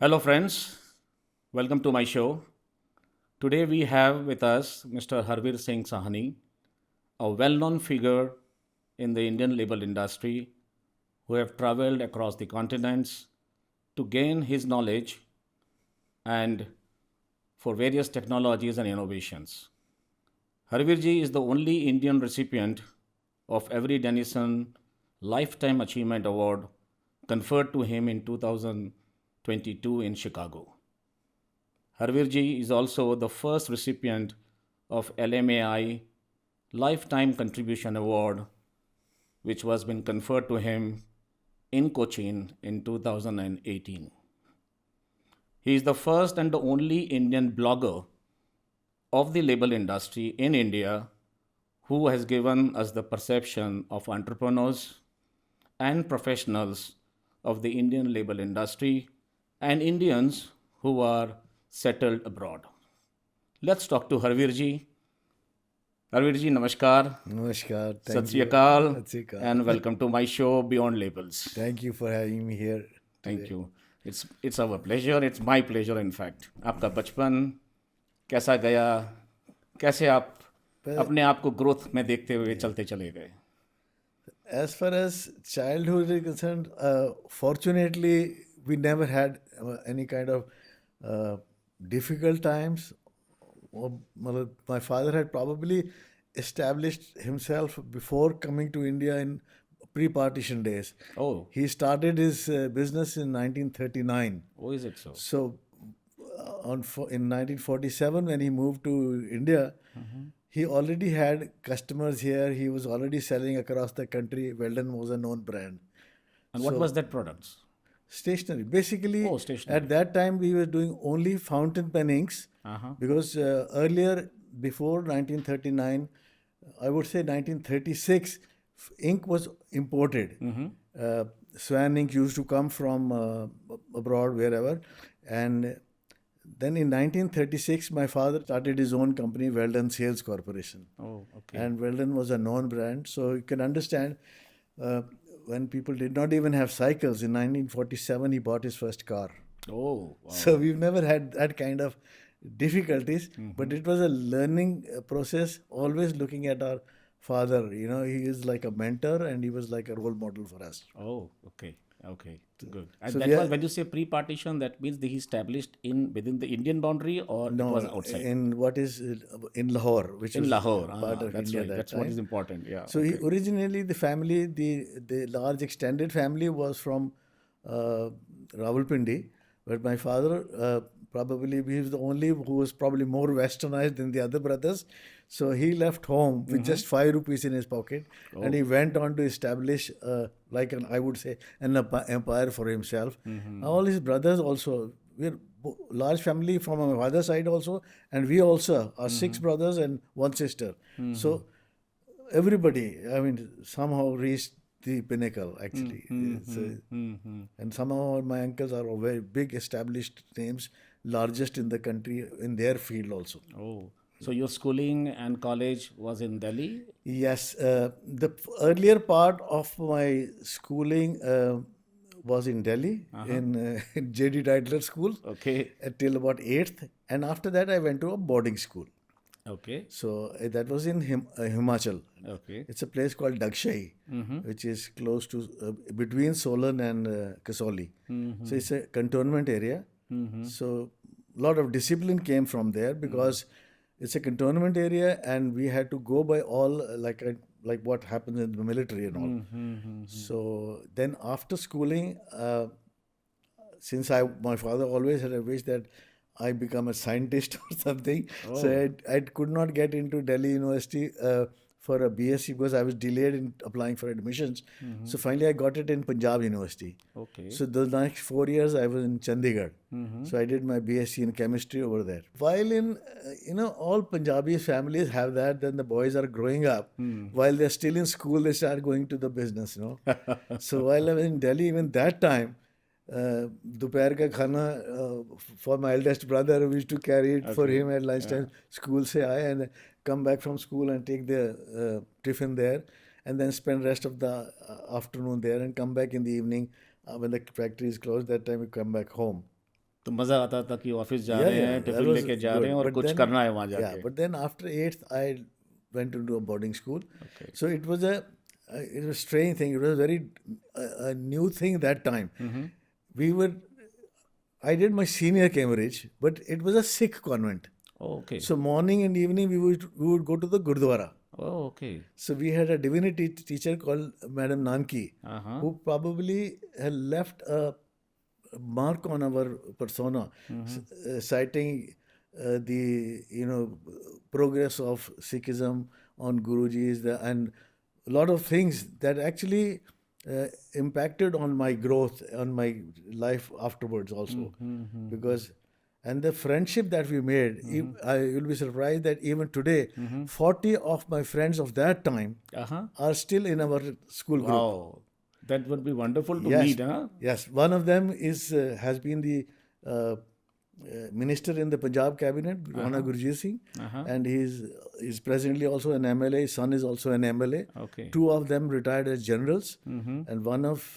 Hello, friends. Welcome to my show. Today we have with us Mr. Harveer Singh Sahni, a well known figure in the Indian label industry who have traveled across the continents to gain his knowledge and for various technologies and innovations. Harveerji is the only Indian recipient of every Dennison Lifetime Achievement Award conferred to him in 2022 in Chicago. Harvirji is also the first recipient of LMAI Lifetime Contribution Award, which was been conferred to him in Cochin in 2018. He is the first and the only Indian blogger of the label industry in India who has given us the perception of entrepreneurs and professionals of the Indian label industry and Indians who are settled abroad. Let's talk to Harvirji. Harvirji, namaskar, Namaskar. Sat Thank Sri you. Akal, Sat Sri Akal. and welcome to my show Beyond Labels. Thank you for having me here. Thank you. It's our pleasure. It's my pleasure, in fact. आपका बचपन कैसा गया? कैसे आप अपने आप को growth में देखते हुए चलते चले गए? As far as childhood is concerned, fortunately, we never had any kind of difficult times. My father had probably established himself before coming to India in pre-partition days. Oh, He started his business in 1939. oh, is it so? So, in 1947, when he moved to India, he already had customers here. He was already selling across the country. Weldon was a known brand. And what was that products? Stationery. Basically, Oh, stationery. at that time, we were doing only fountain pen inks Uh-huh. because earlier, before 1939, I would say 1936, ink was imported. Swan ink used to come from abroad, wherever. And then in 1936, my father started his own company, Weldon Sales Corporation. Oh, okay. And Weldon was a known brand. So you can understand uh, when people did not even have cycles, in 1947, he bought his first car. Oh, wow. So we've never had that kind of difficulties, but it was a learning process, always looking at our father. You know, he is like a mentor and he was like a role model for us. Oh, okay. Okay, good. And So that we are- was when you say pre-partition, that means he established in within the Indian boundary or it was outside? in what is in Lahore, which In was Lahore. part of That's India right. that That's time. what is important. Yeah. So he, originally the family, the large extended family was from Rawalpindi, but my father probably he was the only who was probably more westernized than the other brothers. So he left home with just 5 rupees in his pocket, and he went on to establish like I would say an empire for himself. All his brothers also. We're large family from my father's side also, and we also are 6 brothers and 1 sister. So everybody, I mean, somehow reached the pinnacle actually. And somehow my uncles are very big established names, largest in the country in their field also. Oh, so your schooling and college was in Delhi? Yes, the earlier part of my schooling was in Delhi in J.D. Titler School Okay. till about 8th, and after that I went to a boarding school. Okay. So that was in Himachal. Okay. It's a place called Dakshahi, which is close to between Solan and Kasauli. So it's a cantonment area. So a lot of discipline came from there because it's a cantonment area, and we had to go by all like what happens in the military and all. So then after schooling, since my father always had a wish that I become a scientist or something, so I could not get into Delhi University for a BSc because I was delayed in applying for admissions. So finally I got it in Punjab University. Okay. So the next 4 years I was in Chandigarh. So I did my BSc in chemistry over there. While in, all Punjabi families have that, then the boys are growing up. While they're still in school, they start going to the business, So while I was in Delhi, even that time, दोपहर का खाना for my eldest brother, we used to carry it for him at lunchtime. School से आए and come back from school and take the tiffin there, and then spend rest of the afternoon there and come back in the evening when the factory is closed. That time we come back home. तो मज़ा आता था कि office जा Yeah, रहे yeah, हैं, that tiffin was लेके जा रहे हैं good. और But कुछ then, करना है वहाँ yeah, जाके. but then after eighth, I went into a boarding school. Okay. So it was a strange thing. It was a very a new thing that time. We were, I did my senior Cambridge, but it was a Sikh convent. Okay. So morning and evening we would go to the Gurdwara. Oh, okay. So we had a divinity teacher called Madam Nanki, Uh-huh. who probably had left a mark on our persona, citing the progress of Sikhism on Guruji's and a lot of things that actually impacted on my growth, on my life afterwards also, because and the friendship that we made, you'll be surprised that even today, 40 of my friends of that time Uh-huh. are still in our school group. Wow. That would be wonderful to Yes, meet, huh? yes. One of them has been the minister in the Punjab cabinet, Rana Gurjeet Singh, and he's presently also an MLA. His son is also an MLA. Okay. Two of them retired as generals, and one of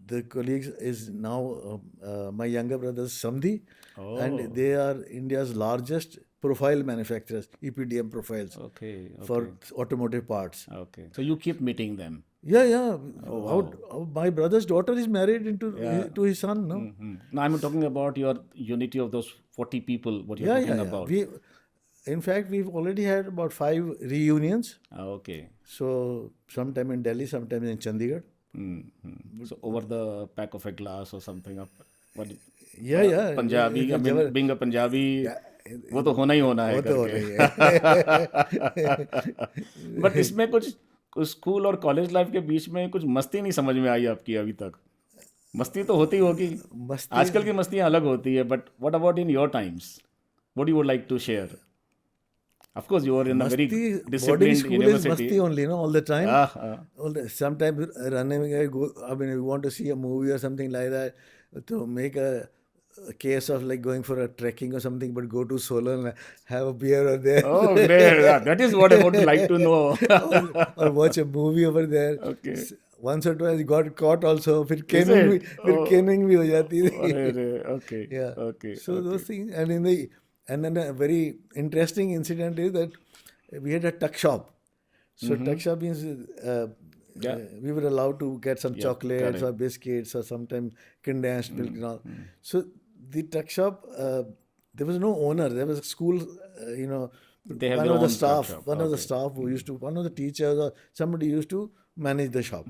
the colleagues is now my younger brother Samdi, and they are India's largest profile manufacturers, EPDM profiles Okay. for automotive parts. Okay. So you keep meeting them. Yeah, yeah. My brother's daughter is married to his son, no? No, I'm talking about your unity of those 40 people, what you're Yeah, talking yeah, yeah. about. In fact, we've already had about 5 reunions. Okay. So, sometime in Delhi, sometime in Chandigarh. So over the pack of a glass or something up. What, Yeah, yeah. Punjabi, I mean, being a Punjabi, वो तो होना ही होना है वो तो हो करके. रही है. बट इसमें कुछ स्कूल और कॉलेज लाइफ के बीच में कुछ मस्ती नहीं समझ में आई आपकी अभी तक. मस्ती तो होती होगी. मस्ती आजकल की मस्तियाँ अलग होती है, but what about in your times? What you would like to share? Of course, you are in a very boarding disciplined school is university. masti only, no, all the time. Ah, Sometimes running, I mean, we want to see a movie or something like that, to make a case of like going for a trekking or something, but go to Solan and have a beer over there. oh, great. Yeah, that is what I would like to know. or watch a movie over there. Okay. Once or twice got caught also. फिर Is caning भी it? फिर Oh. caning भी हो जाती थी. अरे, okay. Yeah. Okay. So those things, and then a very interesting incident is that we had a tuck shop. So tuck shop means we were allowed to get some chocolates correct. or biscuits or sometimes condensed milk and all. So the tuck shop, there was no owner. There was a school, They have one their of the own tuck staff, shop. one of the staff who used to, one of the teachers or somebody used to manage the shop.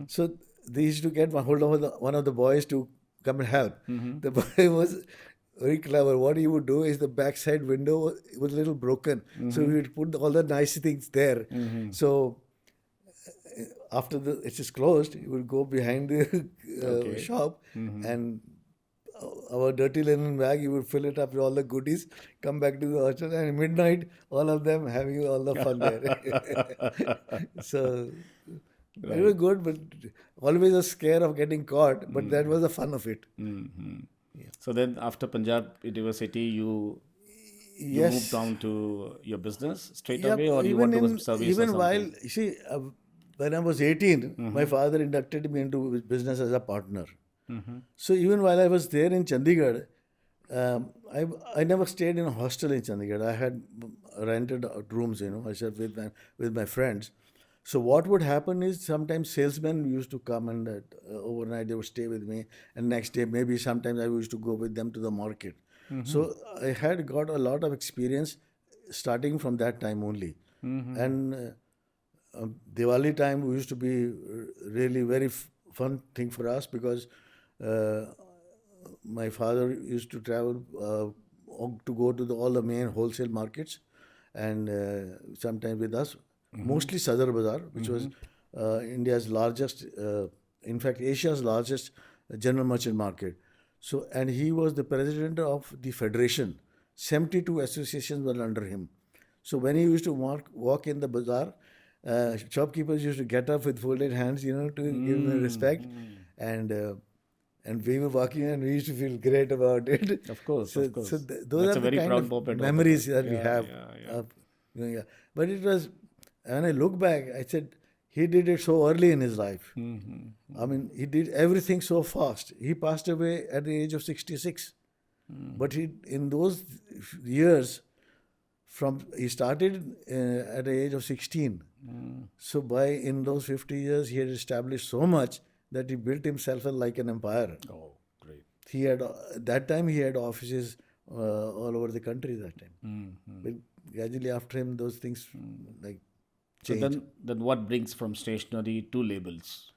So they used to get hold of one of the boys to come and help. The boy was very clever. What he would do is the backside window was a little broken. So he would put all the nice things there. So after it is closed, he would go behind the shop and our dirty linen bag, you would fill it up with all the goodies, come back to the hostel, and at midnight, all of them having all the fun there. So it was good, but always a scare of getting caught, but that was the fun of it. So then after Punjab University, you moved down to your business straight away, or you want to go service or even something? while, you see, when I was 18, my father inducted me into business as a partner. So even while I was there in Chandigarh, I never stayed in a hostel in Chandigarh. I had rented out rooms, I said with my friends. So what would happen is sometimes salesmen used to come and overnight they would stay with me, and next day maybe sometimes I used to go with them to the market. So I had got a lot of experience starting from that time only. And Diwali time used to be really very fun thing for us because my father used to travel to go to all the main wholesale markets, and sometimes with us, mostly Sadar Bazaar, which was India's largest, in fact, Asia's largest general merchant market. So, and he was the president of the federation. 72 associations were under him. So when he used to walk in the bazaar, shopkeepers used to get up with folded hands, to give him respect, and we were walking and we used to feel great about it. Of course, So, of course. so those That's are a the very kind proud of moment memories of it. that we have. Yeah. Of, But it was, when I look back, I said, he did it so early in his life. I mean, he did everything so fast. He passed away at the age of 66. But in those years, he started at the age of 16. So in those 50 years, he had established so much that he built himself like an empire. Oh, great. He had that time he had offices all over the country that time. But gradually after him, those things like So changed. then what brings from stationery to labels,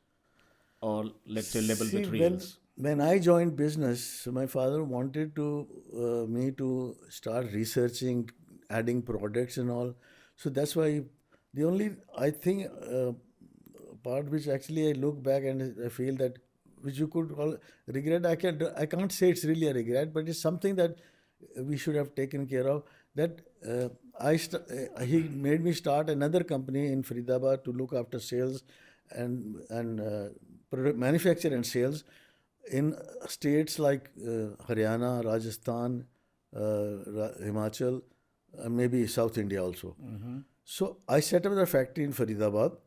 or let's say label See, materials? when I joined business, so my father wanted me to start researching, adding products and all. So that's why the only, I think, part which actually I look back and I feel that, which you could call regret. I can't say it's really a regret, but it's something that we should have taken care of. That he made me start another company in Faridabad to look after sales and product manufacture and sales in states like Haryana, Rajasthan, Himachal, maybe South India also. So I set up the factory in Faridabad,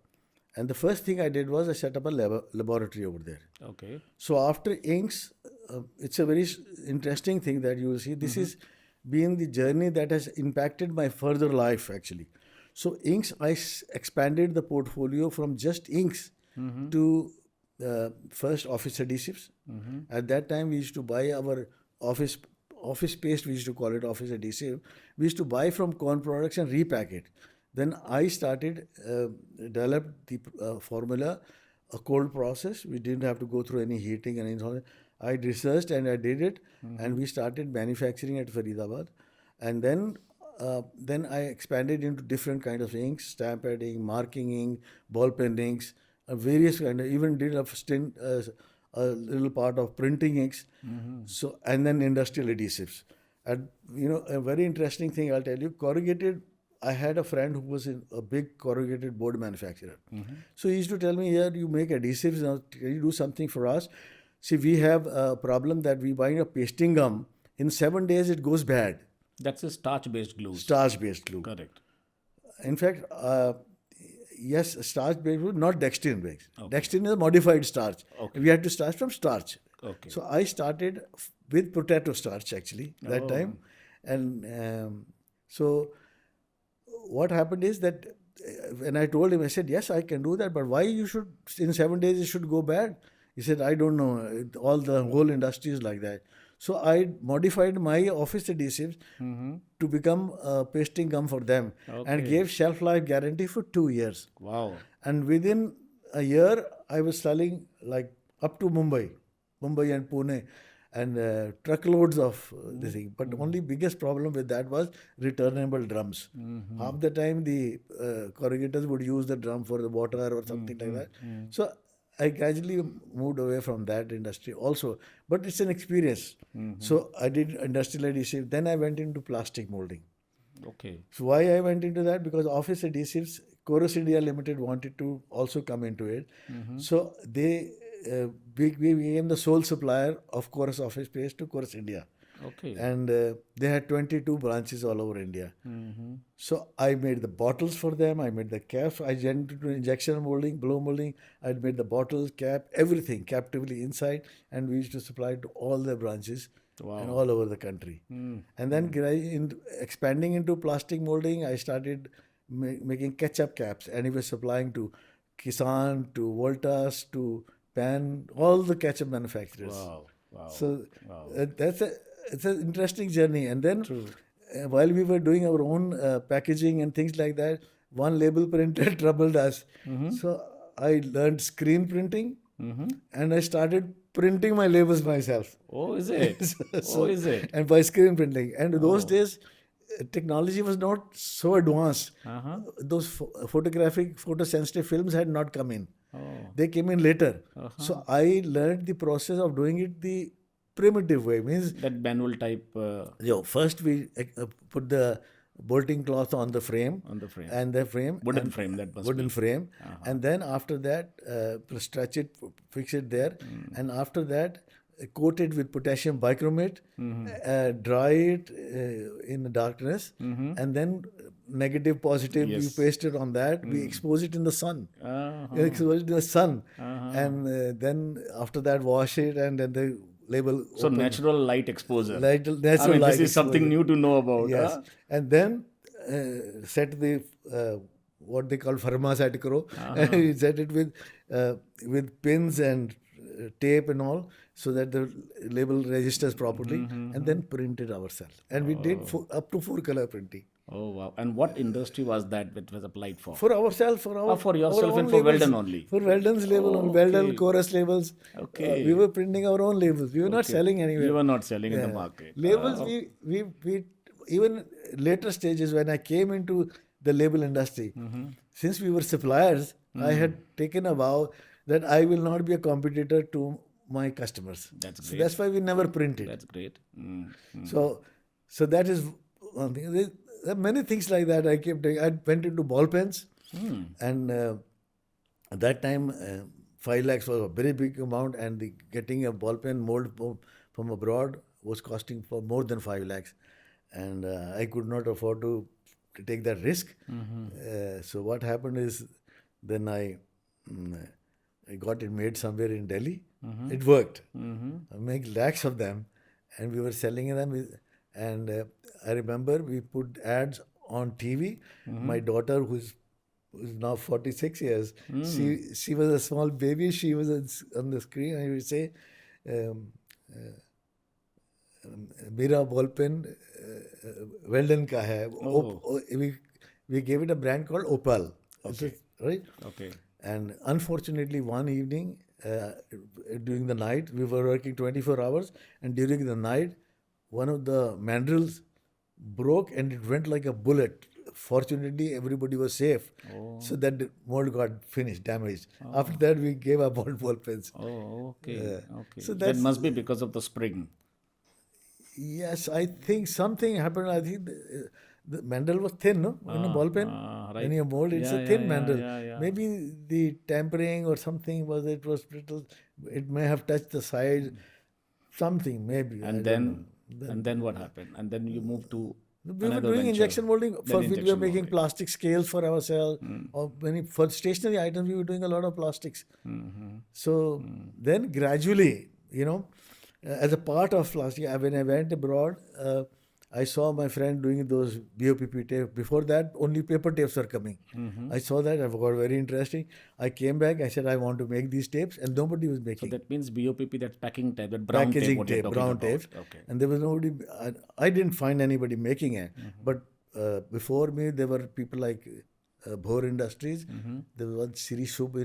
and the first thing I did was I set up a laboratory over there. Okay. So after inks, it's a very interesting thing that you will see. This is been the journey that has impacted my further life actually. So inks, I expanded the portfolio from just inks to first office adhesives. At that time, we used to buy our office paste. We used to call it office adhesive. We used to buy from corn products and repack it. Then I started developed the formula, a cold process. We didn't have to go through any heating and anything. I researched and I did it, and we started manufacturing at Faridabad, and then I expanded into different kind of inks, stamp padding, marking ink, ball pen inks, various kind of, even did a stint, a little part of printing inks. So, and then industrial adhesives. And a very interesting thing I'll tell you, corrugated. I had a friend who was in a big corrugated board manufacturer. So he used to tell me, "Here, you make adhesives. Now, can you do something for us? See, we have a problem that we buy a pasting gum. In 7 days, it goes bad. That's a starch-based glue. Starch-based glue. Correct. In fact, yes, starch-based glue, not dextrin-based. Dextrin is a modified starch. We had to start from starch. Okay. So I started with potato starch actually that time, and so what happened is that when I told him, I said, "Yes, I can do that, but why you should in 7 days it should go bad?" He said, "I don't know. All the whole industry is like that." So I modified my office adhesives to become pasting gum for them, and gave shelf life guarantee for 2 years. Wow. And within a year, I was selling like up to Mumbai and Pune, and truckloads of this thing. But only biggest problem with that was returnable drums. Half the time the corrugators would use the drum for the water or something like that. So I gradually moved away from that industry also. But it's an experience. So I did industrial adhesive. Then I went into plastic molding. Okay. So why I went into that? Because Office Adhesives, Chorus India Limited wanted to also come into it. So we became the sole supplier of Chorus Office Paste to Chorus India. Okay. And they had 22 branches all over India. So I made the bottles for them. I made the caps. I went into injection molding, blow molding. I made the bottles, cap, everything captively inside. And we used to supply to all the branches and all over the country. And then expanding into plastic molding, I started making ketchup caps. And we were supplying to Kisan, to Voltas, to Pan, all the ketchup manufacturers. Wow. Wow. So it's an interesting journey. And then while we were doing our own packaging and things like that, one label printer troubled us. So I learned screen printing, and I started printing my labels myself. Oh, is it? Oh, is it? And by screen printing. And those days, technology was not so advanced. Those photosensitive films had not come in. They came in later. So I learned the process of doing it the primitive way. Means That manual type first we put the bolting cloth on the frame. And the frame. wooden frame, that must Wooden be. frame. And then after that, stretch it, fix it there. And after that, coat it with potassium bichromate, dry it in the darkness, and then negative, positive, we paste it on that, we expose it in the sun. exposed in the sun, and then after that wash it, and then the label So open. natural light exposure. I Natural mean, this light is something exposure. new to know about. Yes, and then set the what they call pharma set karo, and we set it with pins and tape and all, so that the label registers properly, and then print it ourselves. And we did up to 4 color printing. Oh wow! And what industry was that it was applied for? For ourselves, For our yourself own and for labels. Weldon only. For Weldon's label, on Weldon Okay. chorus labels. Okay. We were printing our own labels. We were not Okay. selling anywhere. You were not selling in the Yeah. market. Labels, we even later stages when I came into the label industry, since we were suppliers, I had taken a vow that I will not be a competitor to my customers. That's So great. that's why we never printed. That's great. So that is one thing. There are many things like that I kept doing. I went into ball pens, and at that time, 5 lakhs was a very big amount, and getting a ball pen mold from abroad was costing for more than 5 lakhs, and I could not afford to take that risk. So what happened is, then I got it made somewhere in Delhi. It worked. I make lakhs of them, and we were selling them. And I remember we put ads on TV. My daughter, who's now 46 years, she was a small baby. She was on the screen, and I would say, "Mera ball pen Weldon ka hai." We gave it a brand called Opal. Okay. Right? Okay. And unfortunately, one evening during the night, we were working 24 hours, and during the night, one of the mandrels broke and it went like a bullet. Fortunately, everybody was safe, so that the mold got finished, damaged. After that, we gave up all ball pens. Oh, okay. Okay. So That that's, must be because of the spring. yes, I think something happened. I think the mandrel was thin, no? In a ball pen, right. when you mold, it's Yeah, a thin yeah, mandrel. yeah. Maybe the tampering or something was brittle. It may have touched the side, something maybe. I And don't know. then what happened? And then you moved to We were another doing venture. injection molding. Then For we were injection making molding. plastic scales for ourselves. Or for stationary items, we were doing a lot of plastics. So then gradually, as a part of plastic, when I went abroad, I saw my friend doing those BOPP tape. Before that, only paper tapes were coming. I saw that. I got very interesting. I came back. I said, I want to make these tapes, and nobody was So making. that means BOPP, that's packing tape, that brown tape, Packaging what you're tape, talking brown about. tapes. Okay. And there was nobody, I didn't find anybody making it. But before me, there were people like Bhor Industries. There was one Siri Shub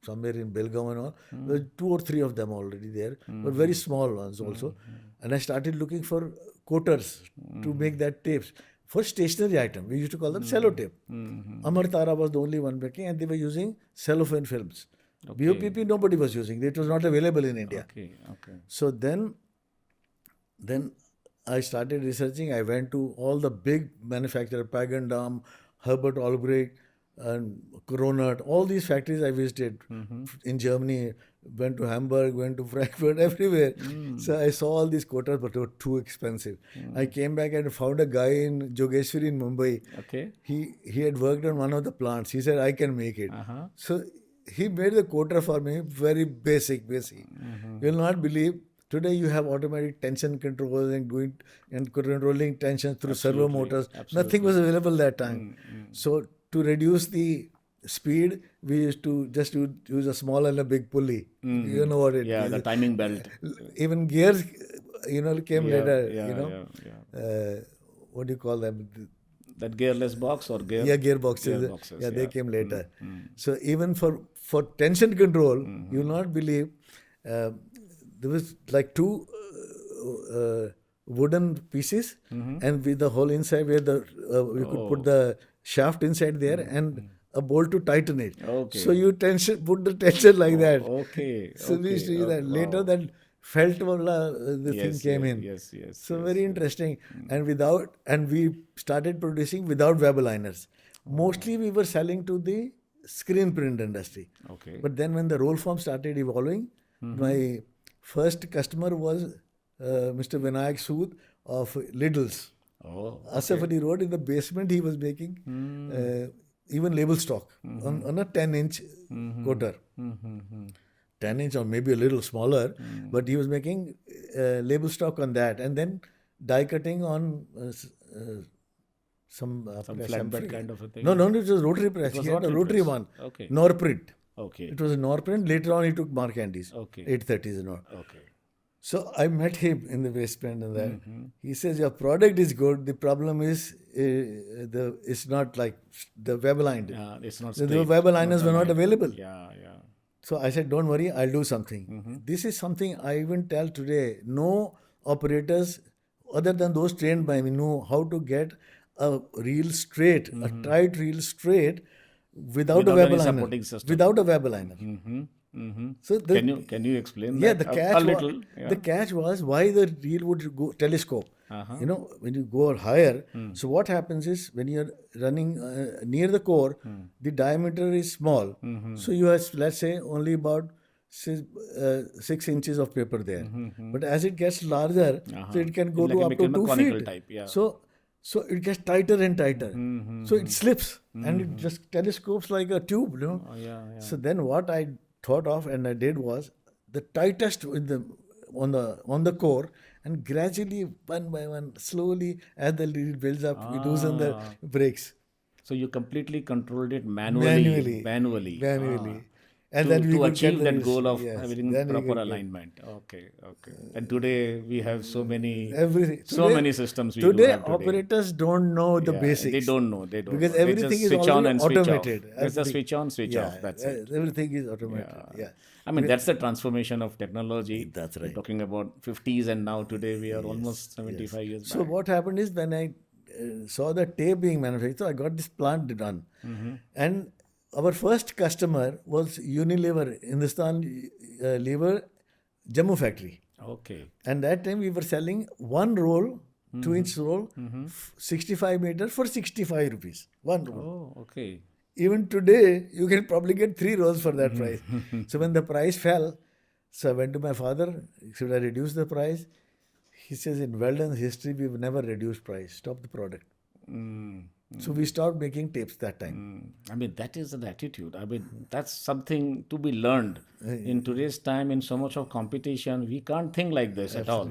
somewhere in Belgaum and all. There were 2 or 3 of them already there, but very small ones also. And I started looking for coaters to make that tapes. For stationary item, we used to call them cellotape. Amar Tara was the only one making, and they were using cellophane films. BOPP nobody was using. It was not available in India. Okay. So then I started researching. I went to all the big manufacturers, Pagandam, Herbert Albrecht, and Kronert. All these factories I visited in Germany. Went to Hamburg, went to Frankfurt, everywhere. So I saw all these quotas, but they were too expensive. I came back and found a guy in Jogeshwari in Mumbai. Okay. He had worked on one of the plants. He said, I can make it. So he made the quota for me, very basic. You'll not believe, today you have automatic tension controls and controlling tension through servo motors. Nothing was available that time. So to reduce the speed, we used to just use a small and a big pulley. You know what it is. Yeah, the timing belt. Even gears, came later. Yeah. What do you call them? That gearless box or gear? Yeah, gearboxes. Gearboxes, They came later. So even for tension control, you'll not believe, there was like 2 wooden pieces, and with the hole inside where you could put the shaft inside there and a bolt to tighten it. Okay. So you put the tension like that. Okay. So we used to do that. Wow. Later that felt the thing came in. Yes. So very interesting. And we started producing without web liners. Mostly we were selling to the screen print industry. Okay. But then when the roll form started evolving, my first customer was Mr. Vinayak Sood of Lidl's. Oh. Asaf Ali Road, in the basement he was making even label stock on a 10-inch coater. 10-inch or maybe a little smaller, but he was making label stock on that, and then die cutting on some press. flatbed kind of a thing. No, it was rotary press. was He had a rotary rotary press. one. Okay. Norprint. Okay. It was a Norprint. Later on, he took Mark Andes. Okay. 830s and all. Okay. So I met him in the waistband and that. He says, your product is good. The problem is it's not like the web aligned. Yeah, it's not The straight. web aligners were not available. Yeah, yeah. So I said, don't worry, I'll do something. This is something I even tell today. No operators other than those trained by me know how to get a reel straight, a tight reel straight without a web any aligner. supporting system. Without a web aligner. So Can you explain yeah, that the catch a little? the catch was why the reel would go telescope. You know, when you go higher, so what happens is when you're running near the core, the diameter is small. So you have, let's say, only about 6 inches of paper there. But as it gets larger, so it can go It's to like up to 2 conical feet. type, yeah. So it gets tighter and tighter. So it slips and it just telescopes like a tube, you know. Oh, yeah, yeah. So then what I thought of and I did was the tightest with the on the core, and gradually one by one, slowly as the lead builds up, we loosen the brakes So you completely controlled it manually. manually. And To, then we to could achieve get that the goal of yes, having then we proper could get alignment. Okay. And today we have so many everything. so Today- many systems we do Today have today. operators don't know the Yeah, basics. They don't know. They don't Because know. They everything just is switch on already and switch automated. off. It's a Everything. switch on, switch Yeah, off. That's it. everything is automated. Yeah. I mean, that's the transformation of technology. That's We're right. talking about 50s and now today we are almost 75 years So back. what happened is when I saw the tape being manufactured, so I got this plant done. And our first customer was Unilever, Hindustan Lever, Jammu factory. Okay. And that time we were selling one roll, 2-inch roll, 65 meters for 65 rupees. One roll. Oh, okay. Even today, you can probably get 3 rolls for that price. So when the price fell, so I went to my father, should I reduce the price? He says, in Weldon's history, we've never reduced price. Stop the product. So we stopped making tapes that time. I mean, that is an attitude. I mean, that's something to be learned. In today's time, in so much of competition, we can't think like this at all.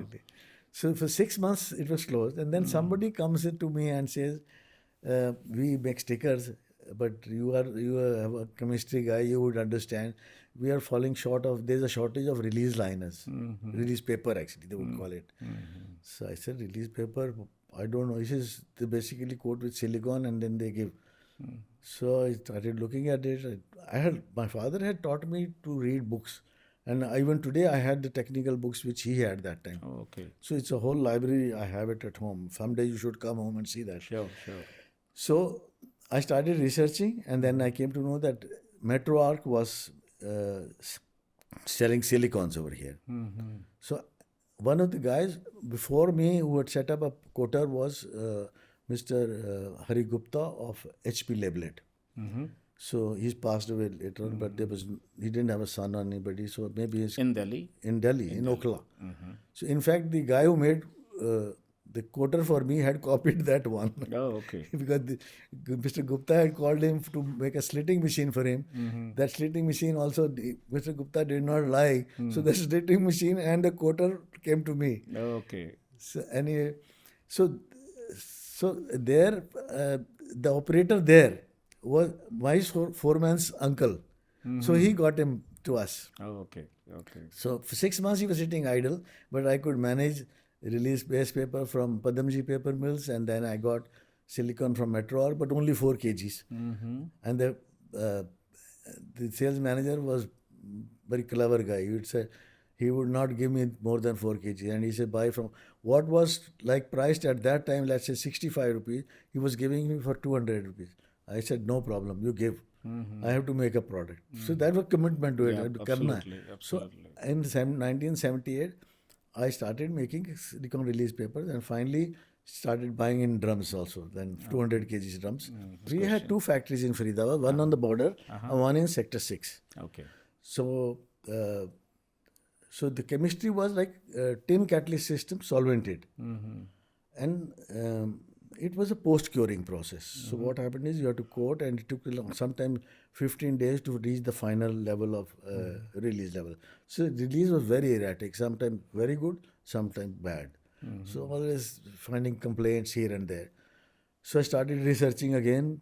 So for 6 months, it was closed. And then somebody comes in to me and says, we make stickers, but you have a chemistry guy, you would understand. We are falling short of, there's a shortage of release liners. Release paper, actually, they would call it. So I said, release paper? I don't know. He says, they basically coat with silicone and then they give. So I started looking at it. My father had taught me to read books. And even today, I had the technical books which he had that time. Oh, okay. So it's a whole library. I have it at home. Someday you should come home and see that. Sure. So I started researching, and then I came to know that Metro Arc was selling silicons over here. So one of the guys before me who had set up a coater was Mr. Hari Gupta of HP Labelet. So he's passed away later on, but he didn't have a son or anybody. So maybe he's In Delhi? in Delhi, in Okla. So in fact, the guy who made the coater for me had copied that one. Oh, okay. Because Mr. Gupta had called him to make a slitting machine for him. That slitting machine also, Mr. Gupta did not like. So the slitting machine and the coater came to me. Oh, okay. So anyway, so there, the operator there was my foreman's uncle. So he got him to us. Oh, okay. So for 6 months he was sitting idle, but I could manage release base paper from Padamji paper mills, and then I got silicon from Metro Arc, but only 4 kgs. And the sales manager was very clever guy. He would say he would not give me more than 4 kg, and he said buy from what was like priced at that time, let's say 65 rupees. He was giving me for 200 rupees. I said no problem, you give. I have to make a product. So that was commitment to it. I had to karna hai. So in 1978, I started making silicon release papers and finally started buying in drums also, then 200 kg drums. We had 2 factories in Faridabad, one on the border and one in Sector 6. Okay. So so the chemistry was like tin catalyst system solvented. And it was a post-curing process. So what happened is you have to coat, and it took sometimes 15 days to reach the final level of release level. So release was very erratic, sometimes very good, sometimes bad. So always finding complaints here and there. So I started researching again,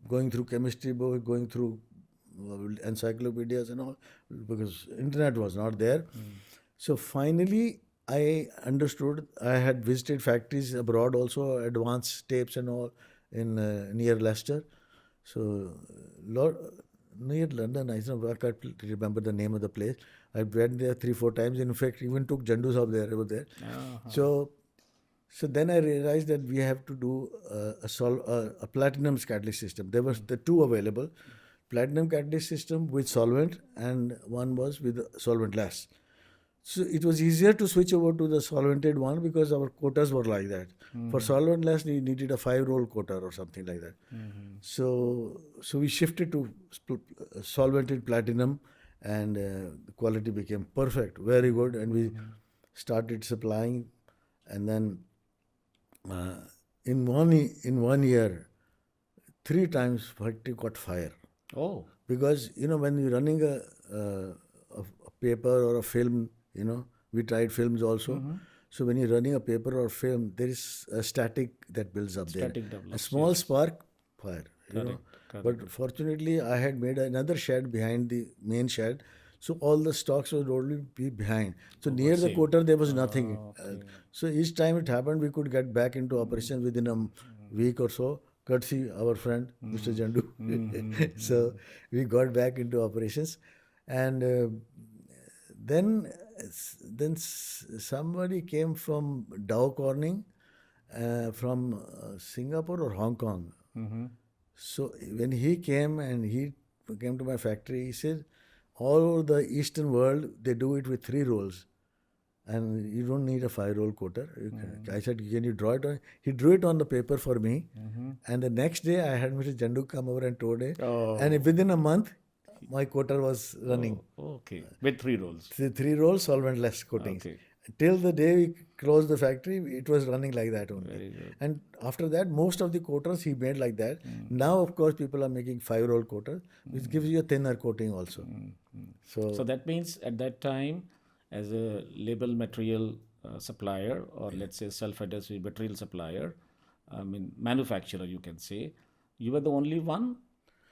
going through chemistry book, going through encyclopedias and all, because internet was not there. So finally, I understood. I had visited factories abroad also, advanced tapes and all in near Leicester. So, Lord, near London, I can't remember the name of the place. I went there 3, 4 times. In fact, even took Jandus up there over there. So, so then I realized that we have to do a platinum catalyst system. There was the two available, platinum catalyst system with solvent, and one was with solventless. So it was easier to switch over to the solvented one because our quotas were like that. For solventless, we needed a 5-roll quota or something like that. So we shifted to solvented platinum, and the quality became perfect, very good, and we started supplying, and then in 1 year, 3 times factory caught fire. Oh. Because when you're running a paper or a film, we tried films also. So when you're running a paper or film, there is a static that builds up there. Static A develops, small yes. spark, fire. Correct. But fortunately, I had made another shed behind the main shed, so all the stocks would only be behind. So near the safe. quarter, there was nothing. Okay. So each time it happened, we could get back into operation within a week or so, courtesy our friend Mr. Jandu. So we got back into operations, and then somebody came from Dow Corning, from Singapore or Hong Kong. So when he came and he came to my factory, he said, all over the Eastern world, they do it with 3 rolls. And you don't need a 5-roll coater. I said, can you draw it on? He drew it on the paper for me. And the next day, I had Mr. Jandu come over and told it. And within a month, my coater was running. Okay. With 3 rolls. 3 rolls, solventless coatings. Okay. Till the day we closed the factory, it was running like that only. Very good. And after that, most of the coaters he made like that. Now, of course, people are making 5-roll coaters, which gives you a thinner coating also. So that means at that time, as a label material supplier, or let's say self-adhesive material supplier, I mean manufacturer, you can say, you were the only one,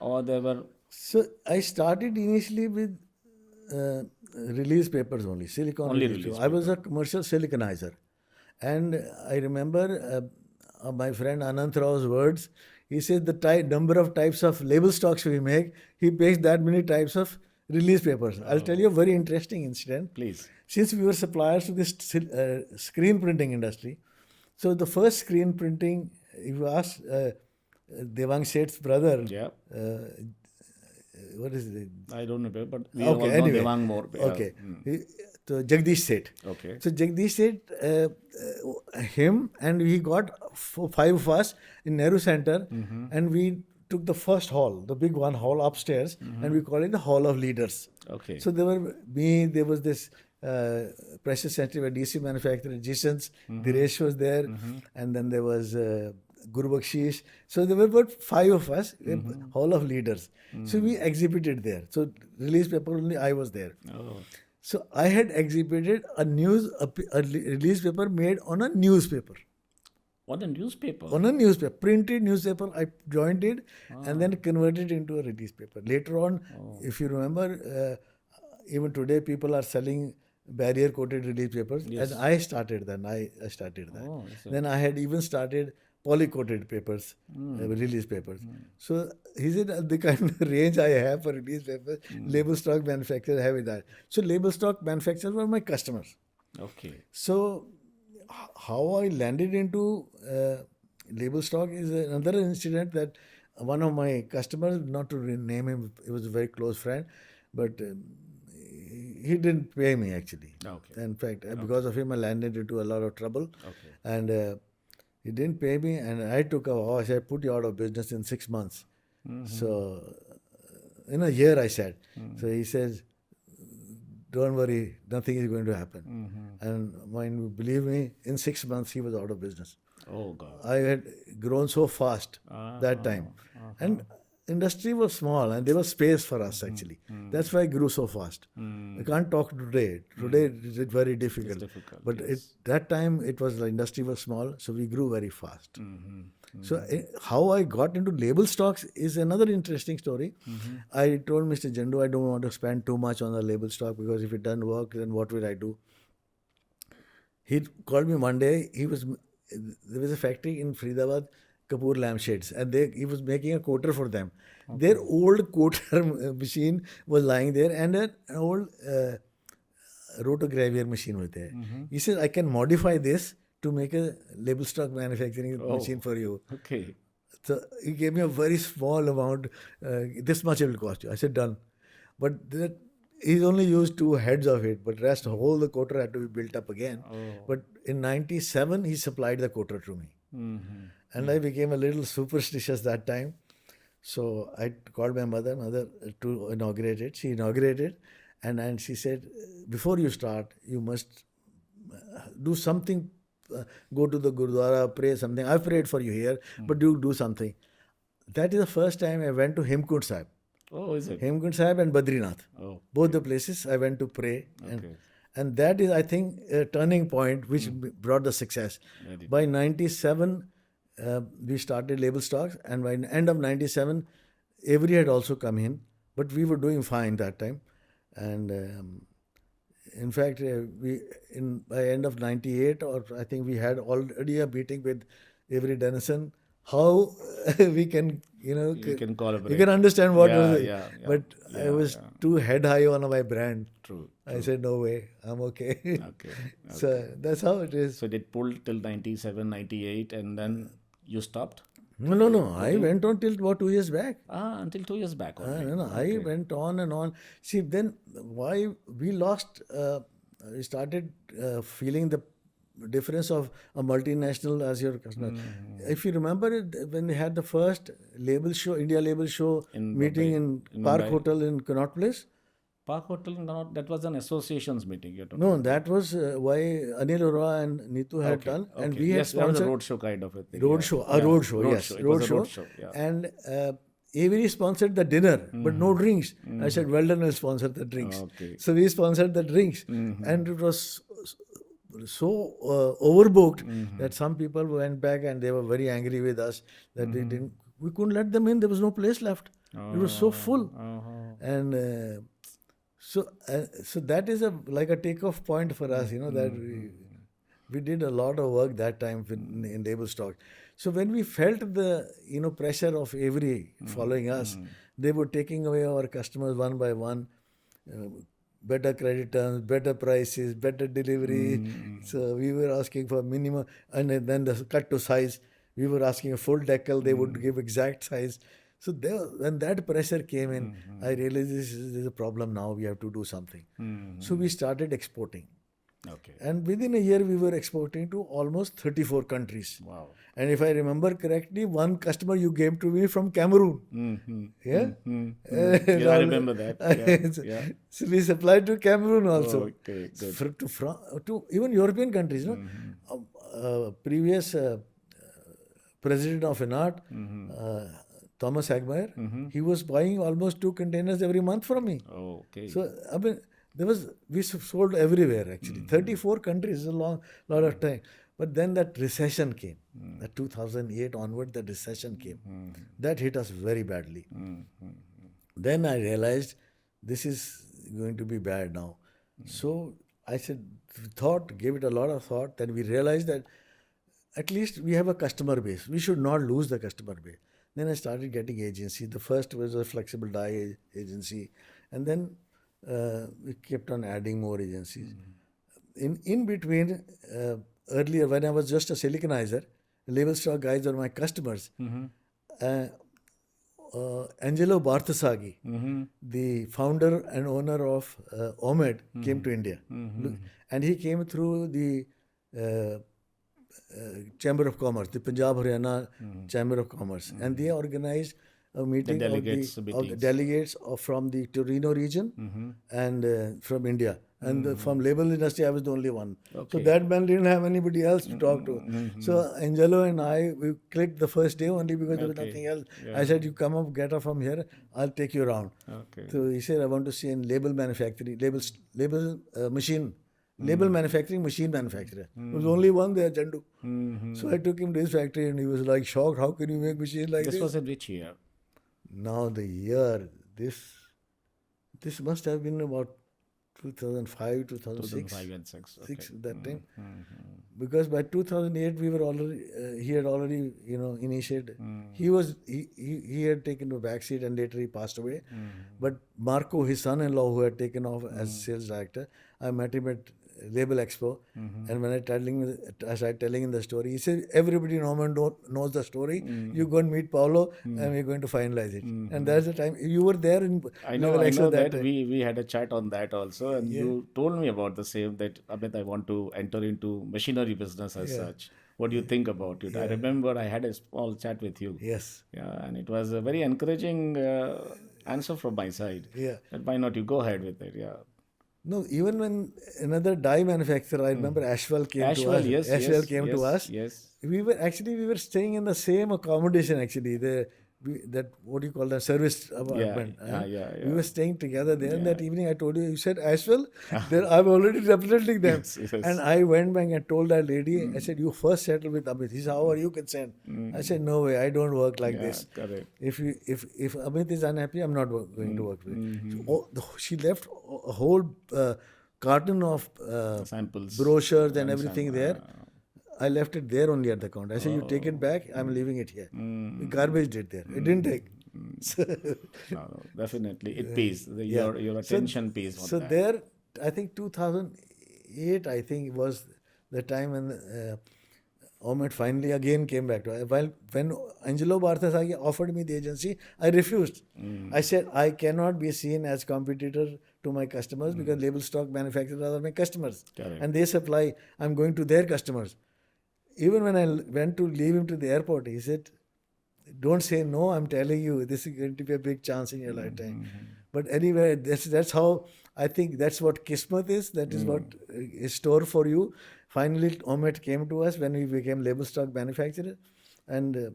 or there were. So I started initially with release papers only, silicon Only release. release I was a commercial siliconizer. And I remember my friend Anant Rao's words. He said the number of types of label stocks we make, he makes that many types of release papers. I'll tell you a very interesting incident. Please. Since we were suppliers to this screen printing industry, so the first screen printing, if you ask Devang Seth's brother, Yeah. what is it? I don't know, but we Okay, all know anyway. Devang more. Yeah. Okay. So Jagdish Seth. Okay. So Jagdish Seth, him, and we got 5 of us in Nehru Center, and we took the first hall, the big one hall upstairs, and we call it the Hall of Leaders. Okay. So there was this precious sensitive adhesive manufacturer, Jason's, Diresh was there, and then there was Guru Bakshish. So there were about 5 of us, Hall of Leaders. So we exhibited there. So release paper only I was there. Oh. So I had exhibited a release paper made on a newspaper. What a newspaper. On a newspaper, printed newspaper, I joined it and then converted it into a release paper. Later on, if you remember, even today people are selling barrier coated release papers. Yes. And I started then. I started that. Oh, so- Then I had even started poly coated papers, release papers. So he said the kind of range I have for release papers, label stock manufacturers have that. So label stock manufacturers were my customers. Okay. So how I landed into label stock is another incident that one of my customers, not to name him, he was a very close friend, but he didn't pay me actually. Okay. In fact, because of him, I landed into a lot of trouble. Okay. And he didn't pay me, and I took I said, put you out of business in 6 months. So in a year, I said. So he says, don't worry, nothing is going to happen. And believe me, in 6 months, he was out of business. Oh God. I had grown so fast that time. And industry was small and there was space for us actually. That's why I grew so fast. I can't talk today. Today it is very difficult. Difficult. But Yes. that time it was the industry was small, so we grew very fast. So how I got into label stocks is another interesting story. I told Mr. Jandu I don't want to spend too much on the label stock because if it doesn't work, then what will I do? He called me one day. There was a factory in Faridabad, Kapoor lampshades, and he was making a coater for them. Their old coater machine was lying there, and an old rotogravier machine was there. He said, "I can modify this to make a label stock manufacturing machine for you." Okay. So he gave me a very small amount. This much it will cost you. I said done, but he only used two heads of it, but rest whole the coater had to be built up again. But in '97 he supplied the coater to me, and I became a little superstitious that time. So I called my mother to inaugurate it. She inaugurated, and she said, before you start, you must do something. Go to the Gurdwara, pray something. I've prayed for you here, but do something. That is the first time I went to Hemkund Sahib. Oh, is it? Hemkund Sahib and Badrinath. Oh. Both the places I went to pray. Okay. And that is, I think, a turning point which brought the success. By '97, we started label stocks, and by the end of '97, Avery had also come in, but we were doing fine that time. And in fact, by end of '98, or I think we had already a meeting with Avery Dennison. How we can, You can collaborate. you can understand what was it. Yeah. But I was too head high on my brand. True. I said, no way, I'm okay. Okay. So that's how it is. So it pulled till 97, 98, and then you stopped? No. I went on till about 2 years back. Until 2 years back only. No. I went on and on. See, then why we lost, we started feeling the difference of a multinational as your customer. If you remember it, when they had the first label show, India label show meeting in Park Hotel in Connaught Place. Park Hotel, no, that was an associations meeting you're talking No, that was why Anil Arora and Neetu had done, and we had yes, that was a sponsored road show kind of a thing. road show. It was a road show. Yeah. And Avery sponsored the dinner, but no drinks. I said, Weldon will sponsor the drinks. Okay. So we sponsored the drinks, and it was so overbooked that some people went back and they were very angry with us that we couldn't let them in. There was no place left. It was so full, and so that is like a takeoff point for us. That we did a lot of work that time in label stock. So when we felt the pressure of Avery following us, they were taking away our customers one by one. Better credit terms, better prices, better delivery. So we were asking for minimum, and then the cut to size. We were asking a full decal. They would give exact size. So when that pressure came in, I realized this is a problem now. We have to do something. So we started exporting. Okay. And within a year, we were exporting to almost 34 countries. Wow. And if I remember correctly, one customer you gave to me from Cameroon. Yeah? Yeah, I remember that. Yeah. So we supplied to Cameroon also. Okay, good. To even European countries. Previous president of INAT, Thomas Hagmeyer, he was buying almost 2 containers every month from me. Oh, okay. So, I mean, we sold everywhere actually. 34 countries is a lot of time. But then that recession came. That 2008 onward, that recession came. That hit us very badly. Then I realized this is going to be bad now. So I said, gave it a lot of thought. Then we realized that at least we have a customer base. We should not lose the customer base. Then I started getting agencies. The first was a flexible dye agency. And then we kept on adding more agencies. In between, earlier when I was just a siliconizer, label stock guys were my customers. Angelo Barthasaghi, the founder and owner of OMED, came to India. And he came through the Chamber of Commerce, the Punjab Haryana Chamber of Commerce. And they organized a meeting of the delegates from the Torino region and from India. And from label industry, I was the only one. So Okay. that man didn't have anybody else to talk to. So Angelo and I, we clicked the first day only because there was Okay. nothing else. Yeah. I said, you come up, get up from here, I'll take you around. Okay. So he said, I want to see in label manufacturing, machine, label manufacturing, machine manufacturer. There was only one there, Chandu. So I took him to his factory and he was like shocked, how can you make machines like This this? was in which year? Now the year, this must have been about 2005, 2006. 2005 and 6. Okay. Six that time, because by 2008 we were already he had already initiated. He had taken a back seat and later he passed away. But Marco, his son-in-law, who had taken off as sales director, I met him at Label Expo, and when I started telling him the story, he said, everybody in Oman knows the story. You go and meet Paulo and we're going to finalize it. And that's the time you were there in Label I Expo know that that time. we had a chat on that also, and you told me about the same, that Amit, I want to enter into machinery business as such. What do you think about it? I remember I had a small chat with you. Yes. Yeah, and it was a very encouraging answer from my side. Yeah. That why not you go ahead with it? Yeah. No, even when another dye manufacturer, I remember Ashwell came to Ashwell, us. yes, Ashwell yes, came to yes, us. yes. We were staying in the same accommodation actually. That what do you call that, service apartment. Yeah. We were staying together there. And that evening I told you said Ashwell, there I'm already representing them. Yes. And I went back and told that lady, I said, you first settle with Amit. He said, how are you concerned? I said, no way, I don't work like Yeah, this. correct. If Amit is unhappy, I'm not going to work with him. So, she left a whole carton of Samples. brochures and everything there. I left it there only at the counter. I said, you take it back, I'm leaving it here. We garbaged it there. It didn't take. No, definitely. It pays. Your attention pays on So that. there, I think 2008, I think was the time when Omet finally again came back to us. When Angelo Barthasagi offered me the agency, I refused. I said, I cannot be seen as competitor to my customers because label stock manufacturers are my customers. Correct. And they supply, I'm going to their customers. Even when I went to leave him to the airport, he said, don't say no, I'm telling you, this is going to be a big chance in your lifetime. But anyway, that's how I think that's what Kismet is. That is what is stored for you. Finally, Omet came to us when we became label stock manufacturer, and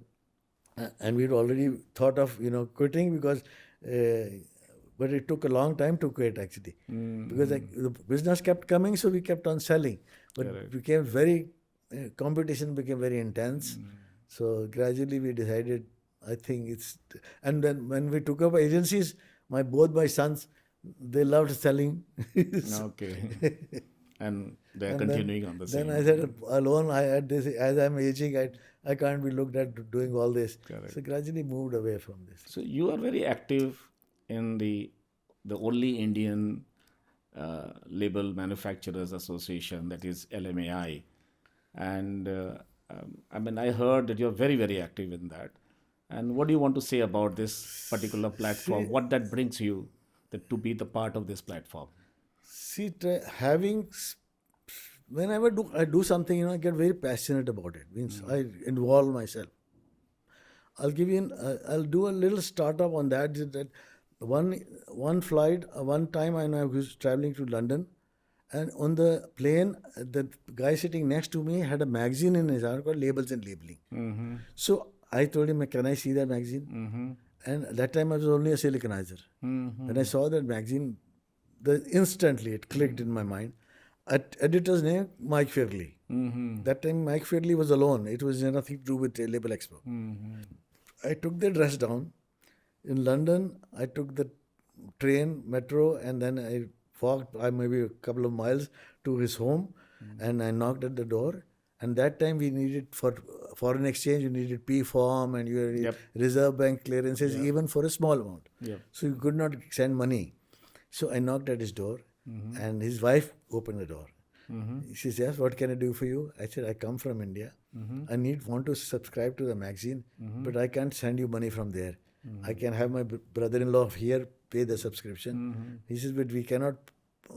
we'd already thought of quitting because, but it took a long time to quit actually because the business kept coming, so we kept on selling, but became very competition became very intense. So gradually we decided. I think and then when we took up agencies, both my sons, they loved selling. Okay. And they're continuing on the same. Then I said, alone, I had this, as I'm aging, I can't be looked at doing all this. Correct. So gradually moved away from this. So you are very active in the only Indian label manufacturers association, that is LMAI, and I heard that you're very, very active in that. And what do you want to say about this particular platform? What that brings you to be the part of this platform? See, whenever I do something, I get very passionate about it. Means I involve myself. I'll do a little startup on that. That one flight, one time I was traveling to London, and on the plane, the guy sitting next to me had a magazine in his hand called Labels and Labeling. So I told him, can I see that magazine? And at that time I was only a siliconizer. When I saw that magazine, instantly it clicked in my mind. Editor's name, Mike Fairley. That time Mike Fairley was alone. It was nothing to do with Label Expo. I took the address down. In London, I took the train, metro, and then I walked maybe a couple of miles to his home, and I knocked at the door. And that time we needed, for foreign exchange, you needed P form and your Reserve Bank clearances, even for a small amount. So you could not send money. So I knocked at his door, and his wife opened the door. She says, what can I do for you? I said, I come from India. I want to subscribe to the magazine, but I can't send you money from there. I can have my brother-in-law here pay the subscription. He says, but we cannot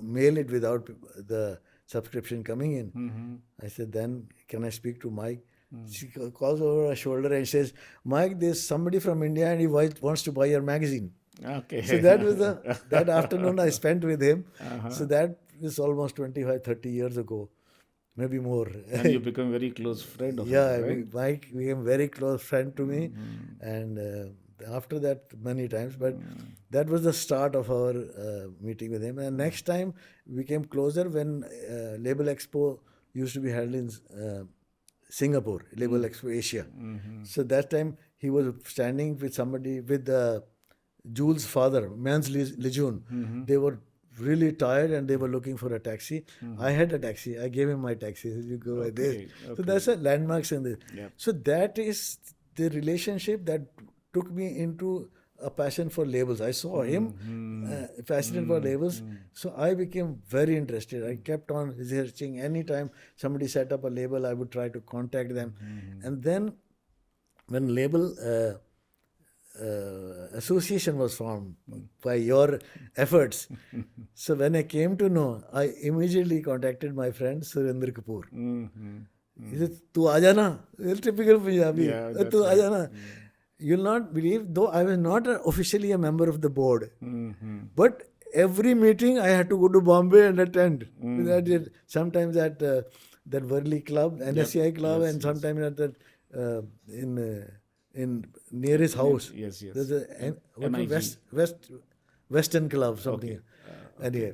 mail it without the subscription coming in. I said, then can I speak to Mike? She calls over her shoulder and says, Mike, there's somebody from India and he wants to buy your magazine. Okay. So that was that afternoon I spent with him. So that This is almost 25, 30 years ago, maybe more. And you become very close friend of Yeah, his, right? Mike became very close friend to me, and after that many times. But that was the start of our meeting with him. And next time we came closer when Label Expo used to be held in Singapore, Label Expo Asia. So that time he was standing with somebody, with Jules' father, Mans Lejeune. They were really tired and they were looking for a taxi. I had a taxi. I gave him my taxi. He said, you go like this. So that's a landmarks in this. Yep. So that is the relationship that took me into a passion for labels. I saw him fascinated for labels. So I became very interested. I kept on researching. Anytime somebody set up a label, I would try to contact them. And then when label association was formed by your efforts. So when I came to know, I immediately contacted my friend Surinder Kapoor. He said, "Tu aa jana." It's typical Punjabi. Yeah, that's "Tu aa right. jana." You'll not believe, though I was not officially a member of the board, but every meeting I had to go to Bombay and attend. I did sometimes at that Worli club, NSCI club, Yes, and yes. sometimes at that in near his house. Yes, yes. There's a MIG. Western club, something. Okay. Anyway,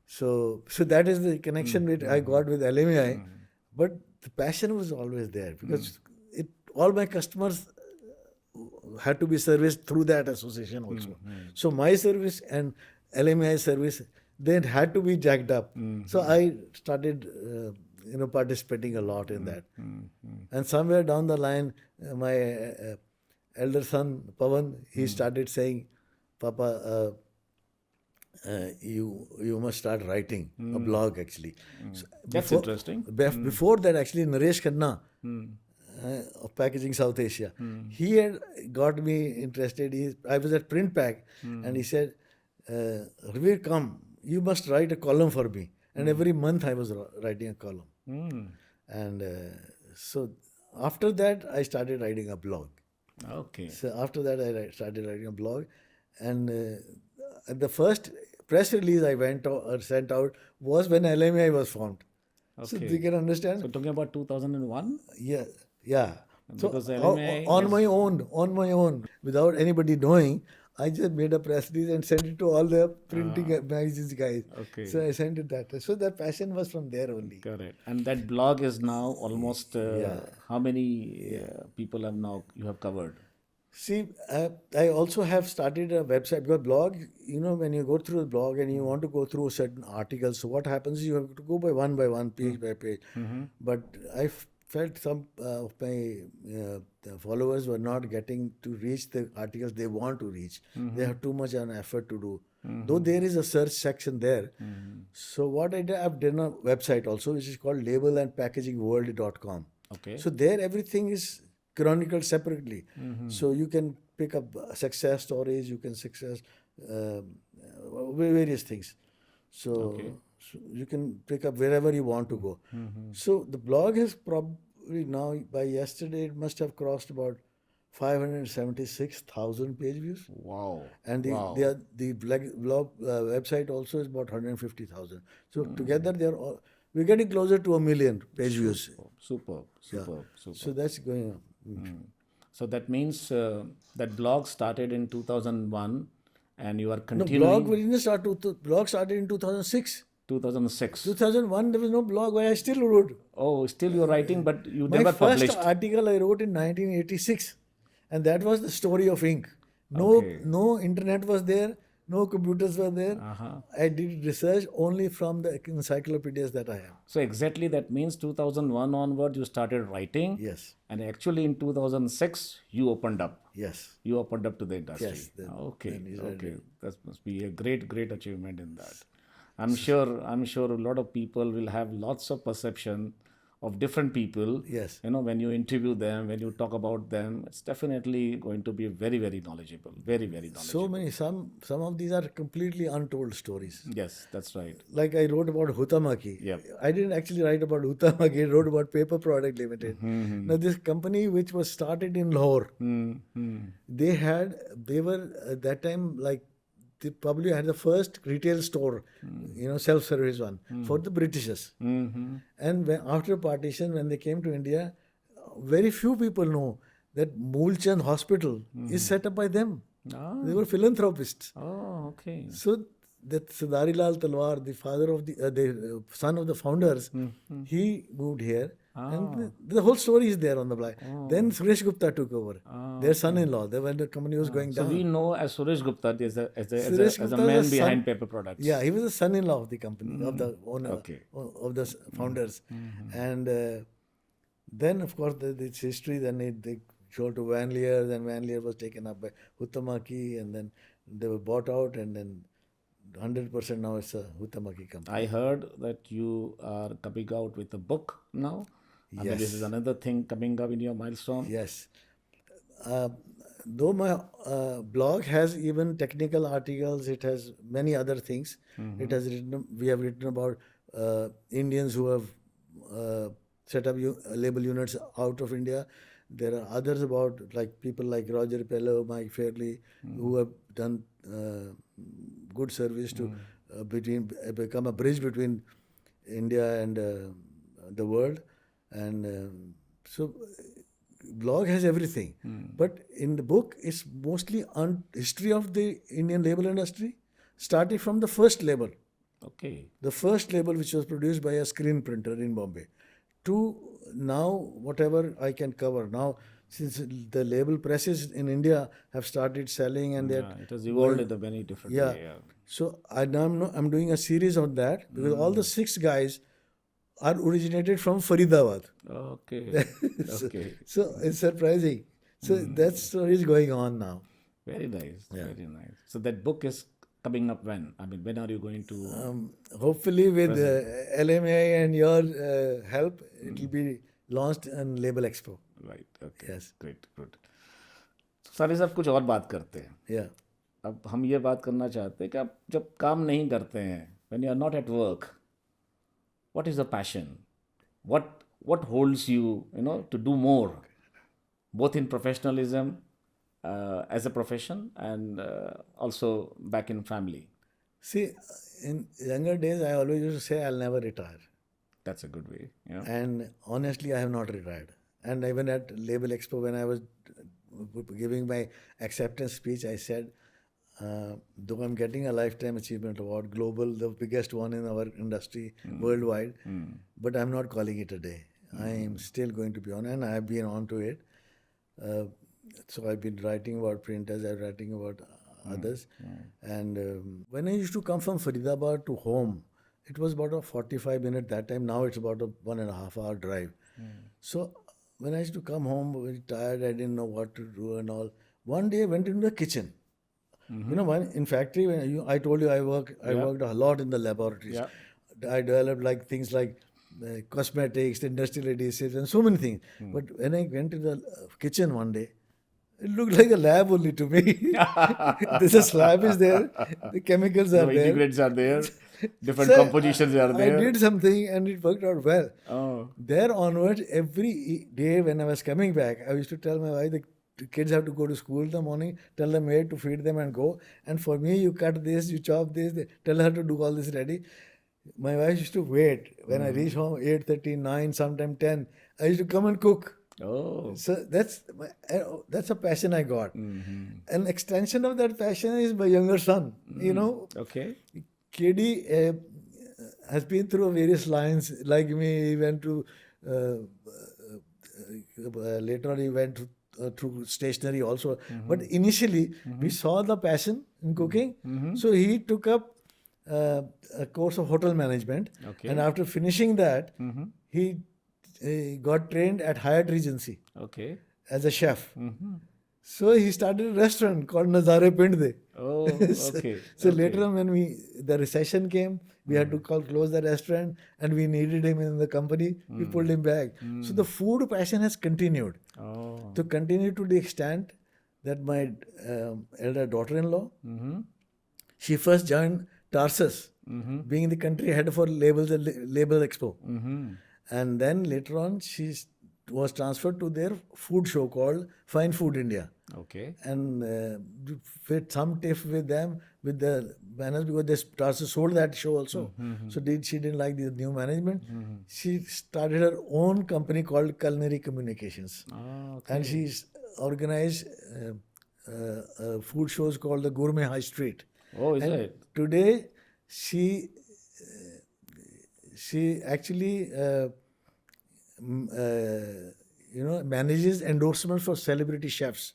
so that is the connection which I got with LMI. But the passion was always there because all my customers had to be serviced through that association also. So my service and LMI service, they had to be jacked up. So I started, participating a lot in that. And somewhere down the line, my elder son Pawan, he started saying, "Papa, you must start writing a blog actually." So That's interesting. Before that, actually, Naresh Khanna of Packaging South Asia, he had got me interested. I was at Print Pack, and he said, "Harveer, come, you must write a column for me." And every month I was writing a column. And so after that, I started writing a blog. Okay. So after that, I started writing a blog, and the first press release I sent out was when LMI was formed. So Okay. you can understand. So talking about 2001? Yeah, yeah. So Because LMI on my own, without anybody knowing, I just made a press release and sent it to all the printing magazines guys. Okay. So I sent it that. So that passion was from there only. Correct. And that blog is now almost how many people have now you have covered? See, I also have started a website because blog, when you go through the blog and you want to go through certain articles, so what happens is you have to go by one, page by page. But I felt some of my the followers were not getting to reach the articles they want to reach. They have too much an effort to do. Though there is a search section there. So what I did, I've done a website also, which is called labelandpackagingworld.com. Okay. So there everything is chronicled separately. So you can pick up success stories, you can various things. So you can pick up wherever you want to go. So the blog has probably now, by yesterday, it must have crossed about 576,000 page views. Wow. And the blog website also is about 150,000. So together we're getting closer to 1 million page views. Superb. So that's going on. So that means that blog started in 2001 and you are No, continuing. blog started in 2006. 2006. 2001, there was no blog where I still wrote. Oh, still you're writing, but you My never first published. article I wrote in 1986, and that was the story of ink. No internet was there, no computers were there. I did research only from the encyclopedias that I have. So exactly that means 2001 onward you started writing. Yes. And actually in 2006 you opened up. Yes. You opened up to the industry. Yes, Okay. That must be a great achievement in that. I'm sure a lot of people will have lots of perception of different people. Yes. When you interview them, when you talk about them, it's definitely going to be very knowledgeable. Very knowledgeable. So many, some of these are completely untold stories. Yes, that's right. Like I wrote about Huhtamaki. Yep. I didn't actually write about Huhtamaki. I wrote about Paper Product Limited. Now this company, which was started in Lahore, they were at that time like they probably had the first retail store, self-service one for the Britishers. Mm-hmm. And after partition, when they came to India, very few people know that Moolchand Hospital is set up by them. Ah. They were philanthropists. Oh, okay. So that Sardari Lal Talwar, the father of the son of the founders, he moved here, and the whole story is there on the block. Then Suresh Gupta took over, their son-in-law. When the company was going So down, we know as Suresh Gupta as Suresh a Gupta man was the behind son- paper products. Yeah, he was the son-in-law of the company, of the owner, Okay. of the founders. And then, of course, this history, then they showed to Van Leer, then Van Leer was taken up by Huhtamaki, and then they were bought out, and then 100% now it's a Huhtamaki company. I heard that you are coming out with a book now. I mean, this is Yes. another thing coming up in your milestone. Yes. Though my blog has even technical articles, it has many other things. It has we have written about Indians who have set up label units out of India. There are others about like people like Roger Pello, Mike Fairley, who have done good service to become a bridge between India and the world. And so blog has everything, but in the book it's mostly on history of the Indian label industry, starting from the first label, Okay. the first label which was produced by a screen printer in Bombay, to now whatever I can cover now, since the label presses in India have started selling and Yeah, it has evolved in a many different yeah. way. Yeah. So I'm doing a series on that because all the 6 guys are originated from Faridabad. Okay. Okay. So it's surprising. So that story is going on now. Very nice. Very nice. So that book is coming up when? I mean, when are you going to? Hopefully, with LMA and your help, it will be launched on Label Expo. Right. Okay. Yes. Great. Good. सारे साहब कुछ और बात करते हैं. Yeah. अब हम ये बात करना चाहते हैं कि आप जब काम नहीं करते हैं, when you are not at work, what is the passion? What holds you, to do more, both in professionalism as a profession and also back in family? See, in younger days, I always used to say I'll never retire. That's a good way. Yeah. And honestly, I have not retired. And even at Label Expo, when I was giving my acceptance speech, I said, though I'm getting a Lifetime Achievement Award, global, the biggest one in our industry worldwide, but I'm not calling it a day. I am still going to be on, and I have been on to it. So I've been writing about printers, I'm writing about others. And when I used to come from Faridabad to home, it was about a 45-minute that time. Now it's about a 1.5 hour drive. So when I used to come home very tired, I didn't know what to do and all. One day I went into the kitchen. In factory, when I told you I worked a lot in the laboratories. Yeah. I developed like things like cosmetics, industrial adhesives, and so many things. But when I went to the kitchen one day, it looked like a lab only to me. There's a slab is there, the chemicals are The there. integrates are there, different So, compositions are there. I did something and it worked out well. Oh. There onwards, every day when I was coming back, I used to tell my wife, the kids have to go to school in the morning, tell the maid to feed them and go. And for me, you cut this, you chop this, tell her to do all this ready. My wife used to wait. When I reach home, 8:30, 9, sometime 10, I used to come and cook. Oh. So that's a passion I got. An extension of that passion is my younger son. Okay. KD has been through various lines. Like me, he went to later on he went through stationery also. But initially, we saw the passion in cooking. So he took up a course of hotel management. Okay. And after finishing that, he got trained at Hyatt Regency Okay. as a chef. So he started a restaurant called Nazare Pinde. Oh, okay. So later on, when the recession came, we had to close the restaurant, and we needed him in the company. We pulled him back. So the food passion has continued. Oh. To continue to the extent that my elder daughter-in-law, she first joined Tarsus, being the country head for Label Expo. And then later on, she was transferred to their food show called Fine Food India. Okay. And with some tiff with them, with the banners because they started sold that show also. So she didn't like the new management. She started her own company called Culinary Communications, Ah, and okay. she's organized food shows called the Gourmet High Street. Oh, is And it? today she actually manages endorsements for celebrity chefs.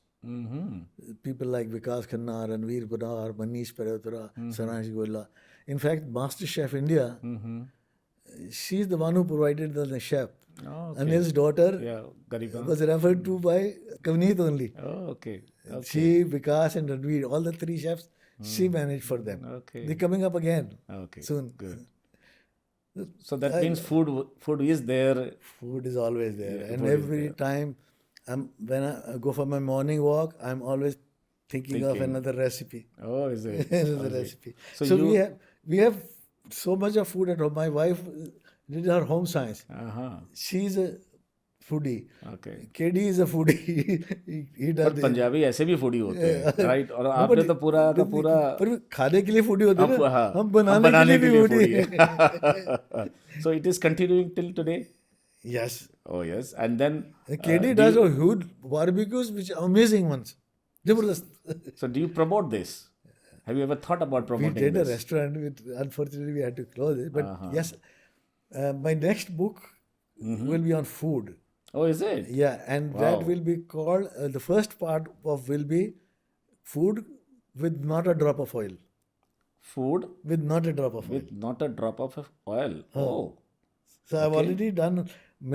People like Vikas Khanna, Ranveer Brar, Manish Perotara, Sanaj Goyla. In fact, Master Chef India, she's the one who provided the chef. Oh, okay. Anil's daughter Yeah, Gariba. was referred to by Kavneet only. Oh, okay. Okay. She, Vikas, and Ranveer, all the three chefs, she managed for them. Okay. They're coming up again Okay. soon. Good. So that means food is there. Food is always there, Yeah, and food is every there. time when I go for my morning walk, I'm always thinking of Thinking. another recipe. Oh, is it? Another Okay. recipe. So So you. we have so much of food at home. My wife did her home science. Uh-huh. She's a foodie. Okay. KD is a foodie. he does पर पंजाबी ऐसे भी foodie होते हैं, right? और आपने तो पूरा का पूरा पर खाने के लिए फूडी होते हैं आप, ना, हाँ, हम बनाने के लिए भी foodie foodie है. So it is continuing till today. Yes. Oh yes, and then KD does a huge barbecues, which are amazing ones. Jabardast. so do you promote this? Have you ever thought about We promoting did a this? restaurant. Unfortunately, we had to close it. But yes, my next book will be on food. Oh, is it? Yeah, and Wow. that will be called, the first part of will be food with not a drop of oil. Food With not a drop of oil. with not a drop of oil. Oh, So I've already done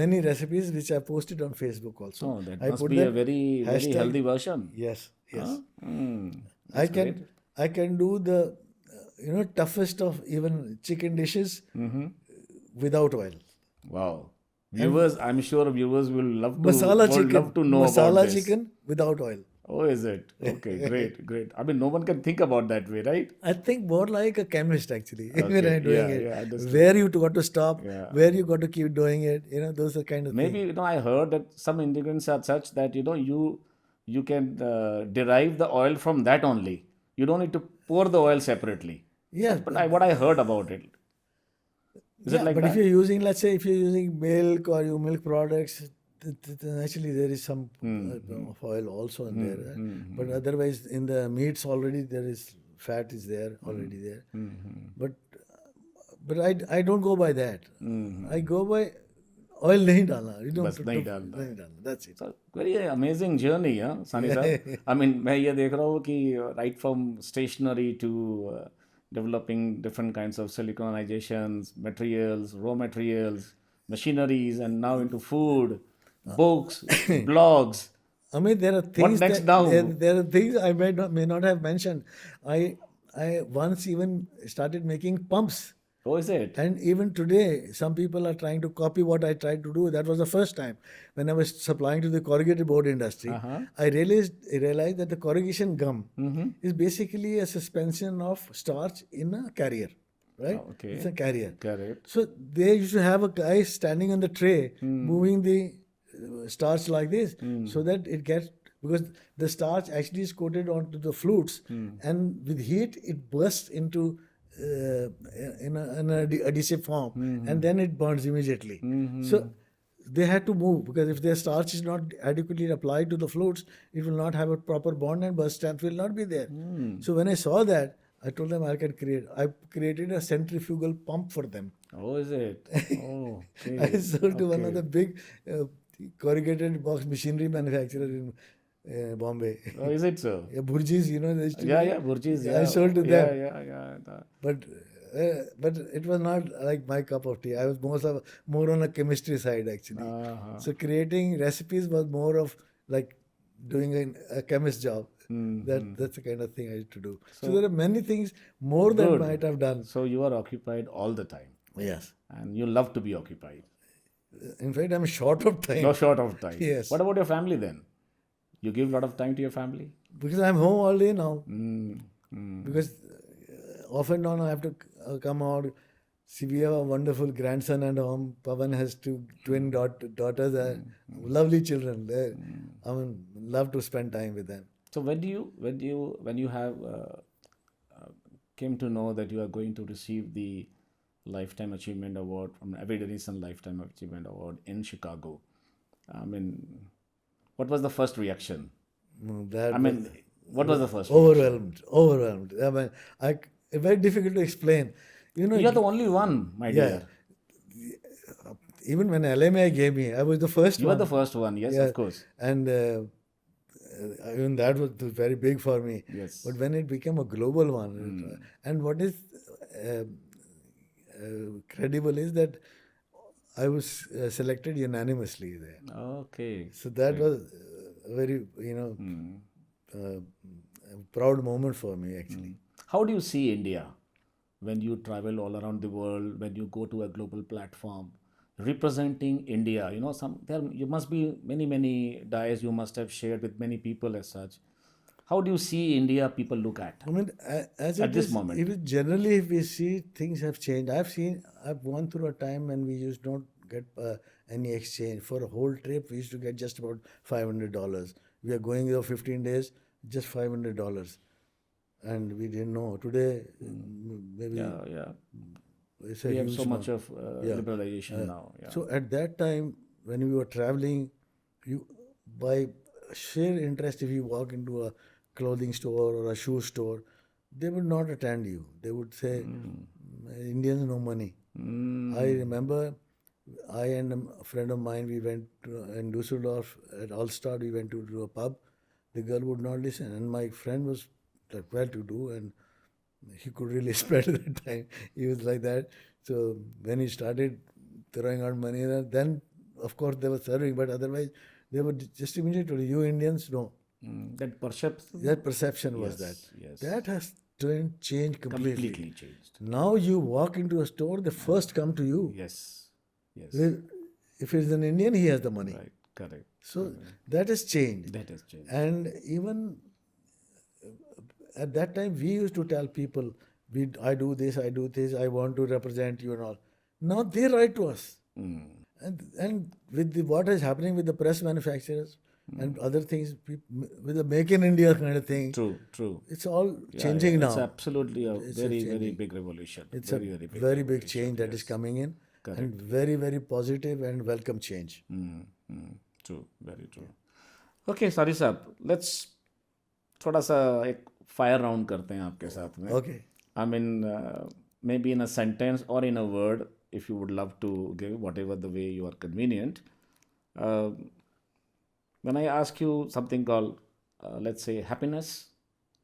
many recipes which I posted on Facebook also. oh, that I must put be a that very very hashtag- healthy version. Yes, yes. Huh? Hmm. I can do the toughest of even chicken dishes without oil. Wow. Viewers, I'm sure viewers will love to Masala would chicken, love to know masala about this. chicken without oil. Oh, is it? Okay, great, great. I mean, no one can think about that way, right? I think more like a chemist actually when Okay, I'm doing yeah, it. yeah, understood. Where you got to stop, Yeah. where you got to keep doing it. Those are kind of Maybe things. I heard that some ingredients are such that you can derive the oil from that only. You don't need to pour the oil separately. Yeah, But what I heard about it. Is it like but that? if you're using, let's say, if you're using milk or your milk products, then actually there is some of oil also in there. But otherwise, in the meats already there is fat is there already there. But I don't go by that. I go by oil nahi dalna. You don't बस नहीं डालना. nahi dalna. That's it. So very amazing journey, huh, Sani sir. I mean, मैं ये देख रहा हूँ कि right from stationery to developing different kinds of siliconizations, materials, raw materials, machineries, and now into food, books, blogs. I mean, there are things next that now? there are things I may not have mentioned. I once even started making pumps. Oh, is it? And even today, some people are trying to copy what I tried to do. That was the first time when I was supplying to the corrugated board industry. I realized that the corrugation gum is basically a suspension of starch in a carrier, right? Oh, okay. It's a carrier. Correct. So they used to have a guy standing on the tray, moving the starch like this, so that it gets, because the starch actually is coated onto the flutes, and with heat it bursts into in an adhesive form, and then it burns immediately. So they had to move, because if their starch is not adequately applied to the flutes, it will not have a proper bond and burst strength will not be there. So when I saw that, I told them I created a centrifugal pump for them. Oh, is it? Oh, okay. I sold to one of the big corrugated box machinery manufacturer in Bombay. Oh, is it so? Yeah, Burjis, they used to Yeah, do- yeah, Burjis. I Yeah, sold to yeah, them. yeah. But it was not like my cup of tea. I was more on a chemistry side actually. So creating recipes was more of like doing a chemist job. That's the kind of thing I used to do. So there are many things more than Good. might have done. So you are occupied all the time, Yes. and you love to be occupied. In fact, I'm short of time. You're short of time. Yes. What about your family then? You give a lot of time to your family? Because I'm home all day now. Mm. Because off and on I have to come out. See, we have a wonderful grandson at home. Pavan has two twin daughters, lovely children. I mean, love to spend time with them. So when you have came to know that you are going to receive the Lifetime Achievement Award from Avid Edison Lifetime Achievement Award in Chicago. I mean, what was the first reaction? That I was mean, what was the first reaction? overwhelmed. I mean, very difficult to explain. You know, You are the only one, my yeah. dear. Even when LMA gave me, I was the first You are the one. first one, yes, Yeah, of course. and even that was very big for me. Yes. But when it became a global one, and what is uh, credible is that I was selected unanimously there. Okay. So that Great. was a very, uh, proud moment for me actually. How do you see India when you travel all around the world, when you go to a global platform, representing India? You know, some there you must be many dies you must have shared with many people as such. How do you see India people look I mean, as at it this is, moment? even generally, if we see things have changed. I've gone through a time when we used not get any exchange for a whole trip. We used to get just about $500. We are going there 15 days, just $500, and we didn't know. Today, maybe Yeah, yeah. it's a We have so huge much amount. of Yeah. liberalization now. Yeah. So at that time, when we were traveling, you by sheer interest, if you walk into a clothing store or a shoe store, they would not attend you. They would say, Indians no money. I remember I and a friend of mine, we went in Dusseldorf at Allstar, we went to a pub. The girl would not listen, and my friend was like well to do, and he could really spread at that time. He was like that. So when he started throwing out money, then of course they were serving, but otherwise they were just immediately, you Indians, no. That perception, That perception was that. yes, yes, That has changed completely. completely changed. Now you walk into a store, they first come to you. Yes, yes, Well, if he's an Indian, he has the money. right, correct. So that has changed. That has changed. And even at that time, we used to tell people, I do this, I want to represent you and all. Now they write to us. And with what is happening with the press manufacturers and other things, with the Make in India kind of thing, True, true. it's all Yeah, changing yeah. It's now. absolutely a It's very, very changing. big revolution. It's Very, a very big very big revolution. change that is Yes, coming in, correct. and very, very positive and welcome change. True, very true. Okay, सारी साहब, let's थोड़ा सा एक fire round करते हैं आपके साथ में. Okay. I mean, maybe in a sentence or in a word, if you would love to give, whatever the way you are convenient. Uh, when I ask you something called, let's say, happiness,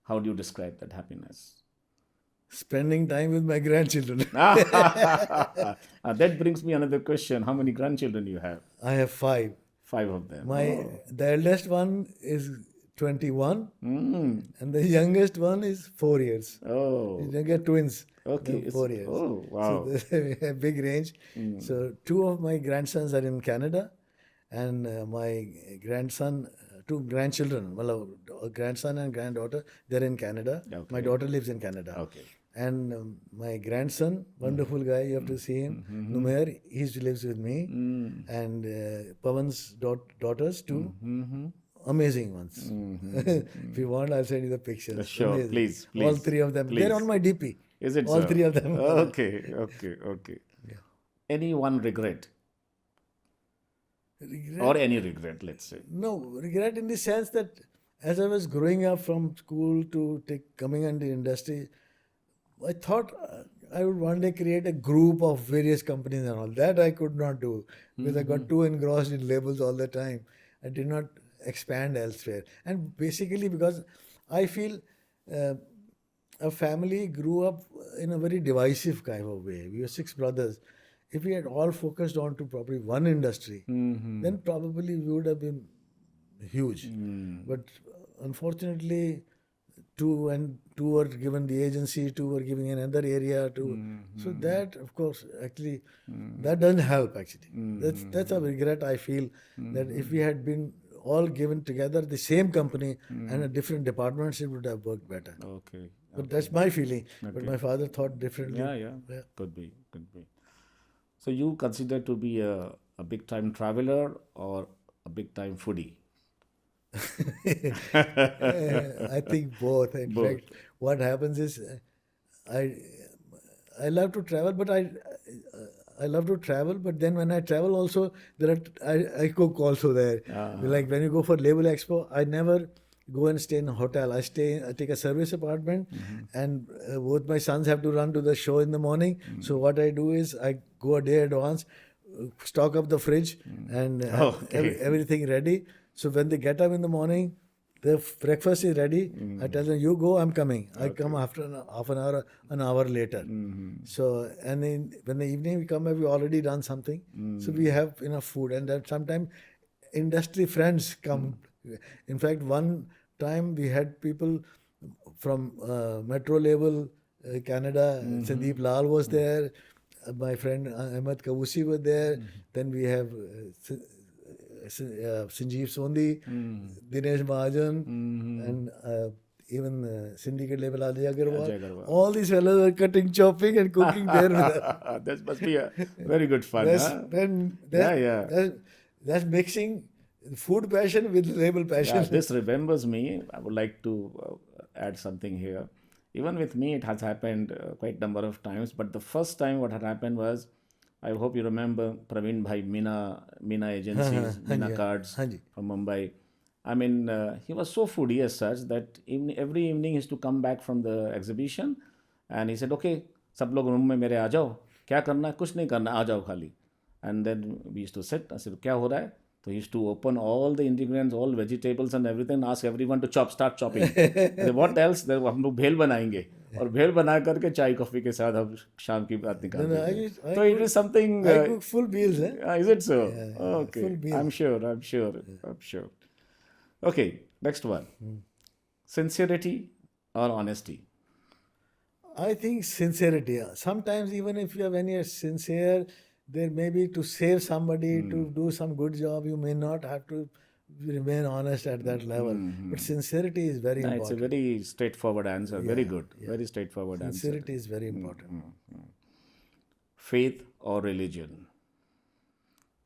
how do you describe that happiness? Spending time with my grandchildren. That brings me another question. How many grandchildren you have? I have 5. 5 of them. The eldest one is 21, and the youngest one is 4 years. Oh, They get twins. okay. They're 4 years. Oh, So wow. there's a big range. So 2 of my grandsons are in Canada, and my grandson, 2 grandchildren, well, a grandson and granddaughter, they're in Canada. Okay. My daughter lives in Canada. Okay. And my grandson, wonderful guy, you have to see him, Numair, he lives with me. And Pawan's daughters, 2, amazing ones. If you want, I'll send you the pictures. Sure, Amazing. please, All please, 3 of them. please. They're on my DP. Is it All so? 3 of them. Okay, okay. Any one regret Regret? or any regret, let's say. No, regret in the sense that as I was growing up from school to coming into industry, I thought I would one day create a group of various companies and all. That I could not do because I got too engrossed in labels all the time. I did not expand elsewhere. And basically because I feel a family grew up in a very divisive kind of way. We were 6 brothers. If we had all focused on to probably one industry, then probably we would have been huge. But unfortunately, 2 were given the agency, 2 were giving another area. So that, of course, actually, that doesn't help. Actually, that's a regret I feel that if we had been all given together the same company and a different departments, it would have worked better. Okay. But that's my feeling. But my father thought differently. Yeah. Could be. So you consider to be a big time traveler or a big time foodie? I think both. In Both. fact, what happens is I I love to travel, but I love to travel. But then when I travel, also there are I cook also there. Like when you go for Label Expo, I never go and stay in a hotel. I take a service apartment, and both my sons have to run to the show in the morning. So what I do is I go a day advance, stock up the fridge, and Okay. everything ready. So when they get up in the morning, the breakfast is ready. I tell them, "You go, I'm coming." I come after half an hour later. So, and then when the evening we come, we already done something. So we have enough food, and then sometimes industry friends come. In fact, one time we had people from Metro Label, Canada. Sandeep Lal was there. My friend Ahmed Kavusi was there. Then we have Sanjeev Sondi, Dinesh Mahajan, and even syndicate level Ajay Agarwal. Ajay Agarwal. All these fellows are cutting, chopping, and cooking there with us. That must be a very good fun. That's, Huh? then Yeah, yeah. that's mixing food passion with label passion. Yeah, this remembers me. I would like to add something here. Even with me, it has happened quite number of times. But the first time what had happened was, I hope you remember Praveen Bhai, Meena Agencies, Meena Cards Hanji. from Mumbai. I mean, he was so foodie as such that every evening he used to come back from the exhibition and he said, okay, सब लोग room में मेरे आ जाओ, क्या करना है, कुछ नहीं करना, आ जाओ खाली. And then we used to sit. I said, क्या हो रहा है? So he used to open all the ingredients, all vegetables and everything, ask everyone to start chopping. Say, what else? Then हम लोग भेल बनाएंगे और भेल बना करके चाय कॉफी के साथ हम शाम की बात निकालते हैं. So it is something. I cook full meals. Is it so? Okay. full meals. I'm sure. Okay, next one. Sincerity or honesty? I think sincerity. Sometimes even if when you're sincere, there may be to save somebody, to do some good job, you may not have to remain honest at that level. But sincerity is very It's a important. very straightforward answer. Very good. Very straightforward answer. Sincerity is very important. Faith or religion?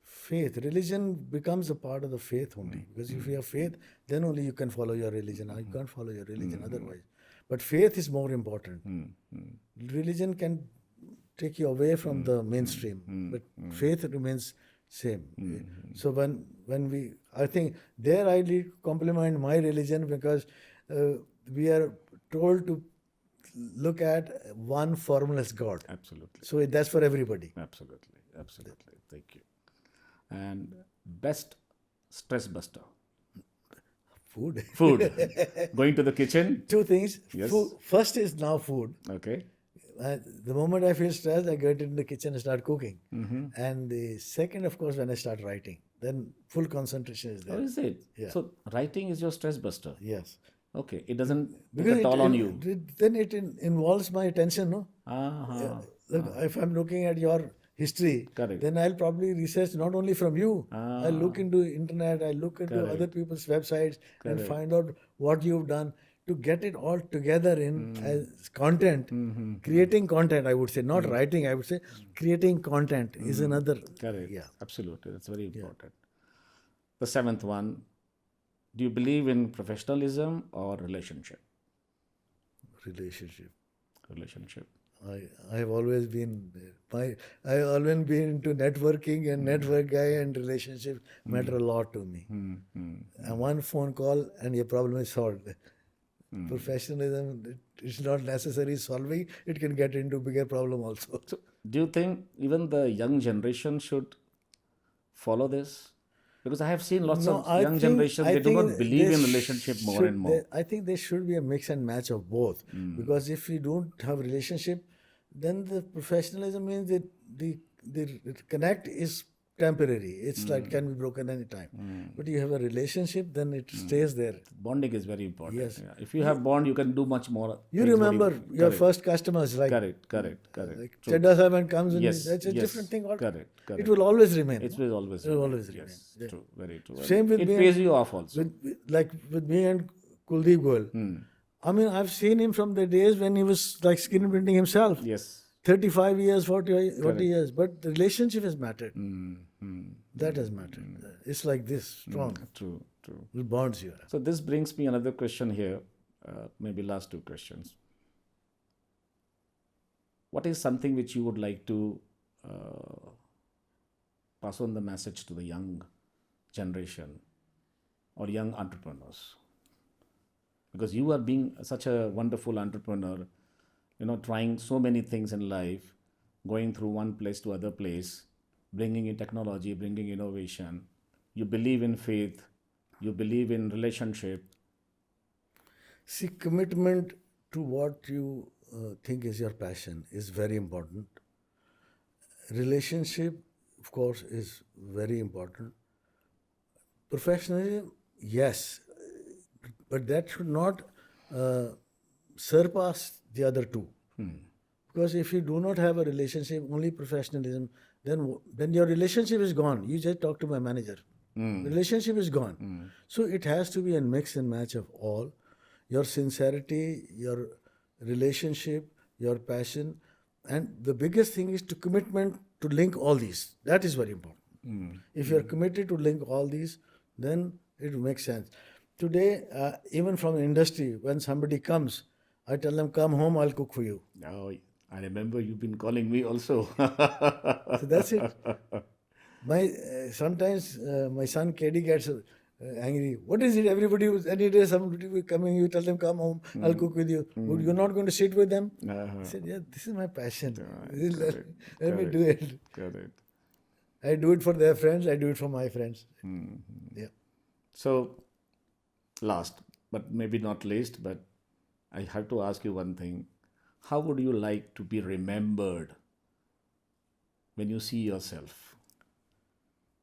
Faith. Religion becomes a part of the faith only. Because if you have faith, then only you can follow your religion. You can't follow your religion otherwise. But faith is more important. Religion can take you away from the mainstream, but faith remains same. So I think there I compliment my religion because we are told to look at one formless God. Absolutely. So that's for everybody. Absolutely. Thank you. And best stress buster? Food. Going to the kitchen? Two things. Yes. First is now food. Okay. The moment I feel stressed, I get in the kitchen and start cooking. And the second, of course, when I start writing, then full concentration is there. How is it? Yeah. So writing is your stress buster? Yes. Okay. It doesn't take Because a toll on you? Then it involves my attention, no? Look, if I'm looking at your history, Correct. then I'll probably research not only from you. I'll look into internet, I'll look into other people's websites and find out what you've done to get it all together in as content. Creating content, I would say, not writing. I would say creating content is another. Correct. Yeah. Absolutely. That's very important. The seventh one. Do you believe in professionalism or relationship? Relationship. I have always been I always been into networking, and network guy and relationships matter a lot to me. And one phone call and your problem is solved. Professionalism, it's not necessarily solving, it can get into bigger problem also. So, do you think even the young generation should follow this? Because I have seen lots of young generations, they do not believe in relationship more and more. I think there should be a mix and match of both. Because if you don't have relationship, then the professionalism means that the connect is temporary. It's like can be broken anytime. But you have a relationship, then it stays there. Bonding is very important. Yes. Yeah. If you have bond, you can do much more. You things remember your first customers, like Correct. like Chadda Saban comes in, Yes, that's a yes. different thing. Correct. It will always remain. It will always always Yes, remain. true. Very true. Same with it me pays you off also. with me and Kuldeep Goyal. I mean, I've seen him from the days when he was like screen printing himself. Yes. 35 years, 40 years. But the relationship has mattered. That has mattered. It's like this, strong. True. It bonds you. So this brings me another question here. Maybe last two questions. what is something which you would like to uh, pass on the message to the young generation or young entrepreneurs? Because you are being such a wonderful entrepreneur, trying so many things in life, going through one place to other place, bringing in technology, bringing innovation. You believe in faith, you believe in relationship. See, commitment to what you think is your passion is very important. Relationship, of course, is very important. Professionalism, yes, but that should not uh, surpass the other two. Because if you do not have a relationship, only professionalism, then your relationship is gone. You just talk to my manager. Relationship is gone. So it has to be a mix and match of all. Your sincerity, your relationship, your passion, and the biggest thing is to commitment to link all these. That is very important. If you are committed to link all these, then it makes sense. Today, even from the industry, when somebody comes, I tell them, come home, I'll cook for you. Oh, I remember you've been calling me also. So that's it. My sometimes my son KD gets angry. What is it? Everybody was any day somebody will coming. You tell them come home. I'll cook with you. You're not going to sit with them. I said, yeah, this is my passion. Let me do it. Correct. I do it for their friends. I do it for my friends. Yeah. So, last but maybe not least, but I have to ask you one thing. How would you like to be remembered when you see yourself?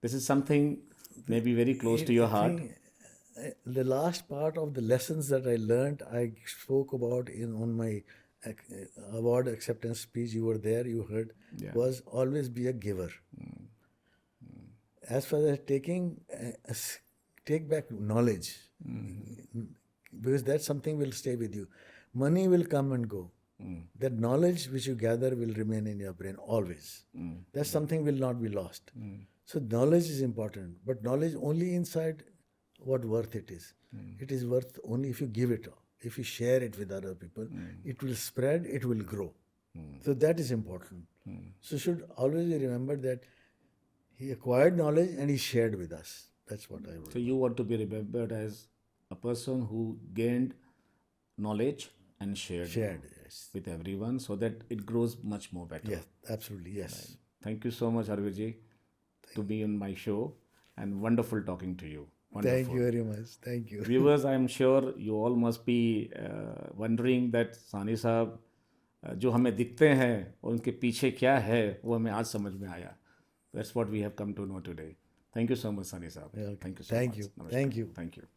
This is something maybe very close to your heart. The last part of the lessons that I learned, I spoke about on my award acceptance speech. You were there, you heard, was always be a giver. As far as taking, take back knowledge, because that's something will stay with you. Money will come and go. That knowledge which you gather will remain in your brain always. That something will not be lost. So knowledge is important, but knowledge only inside what worth it is. It is worth only if you give it, if you share it with other people. It will spread, it will grow. So that is important. So should always be remembered that he acquired knowledge and he shared with us. That's what I would. So you want to be remembered as a person who gained knowledge and shared Yes. with everyone so that it grows much more better. Yes, absolutely, yes. Thank you so much, Harveer, to be on my show, and wonderful talking to you. Wonderful. Thank you very much. Thank you. Viewers, I am sure you all must be wondering that सानी साहब जो हमें दिखते हैं और उनके पीछे क्या है वो हमें आज समझ में आया. That's what we have come to know today. Thank you so much, Sahni साहब. Okay. Thank you so Thank much. you. Namaskar. Thank you. Thank you.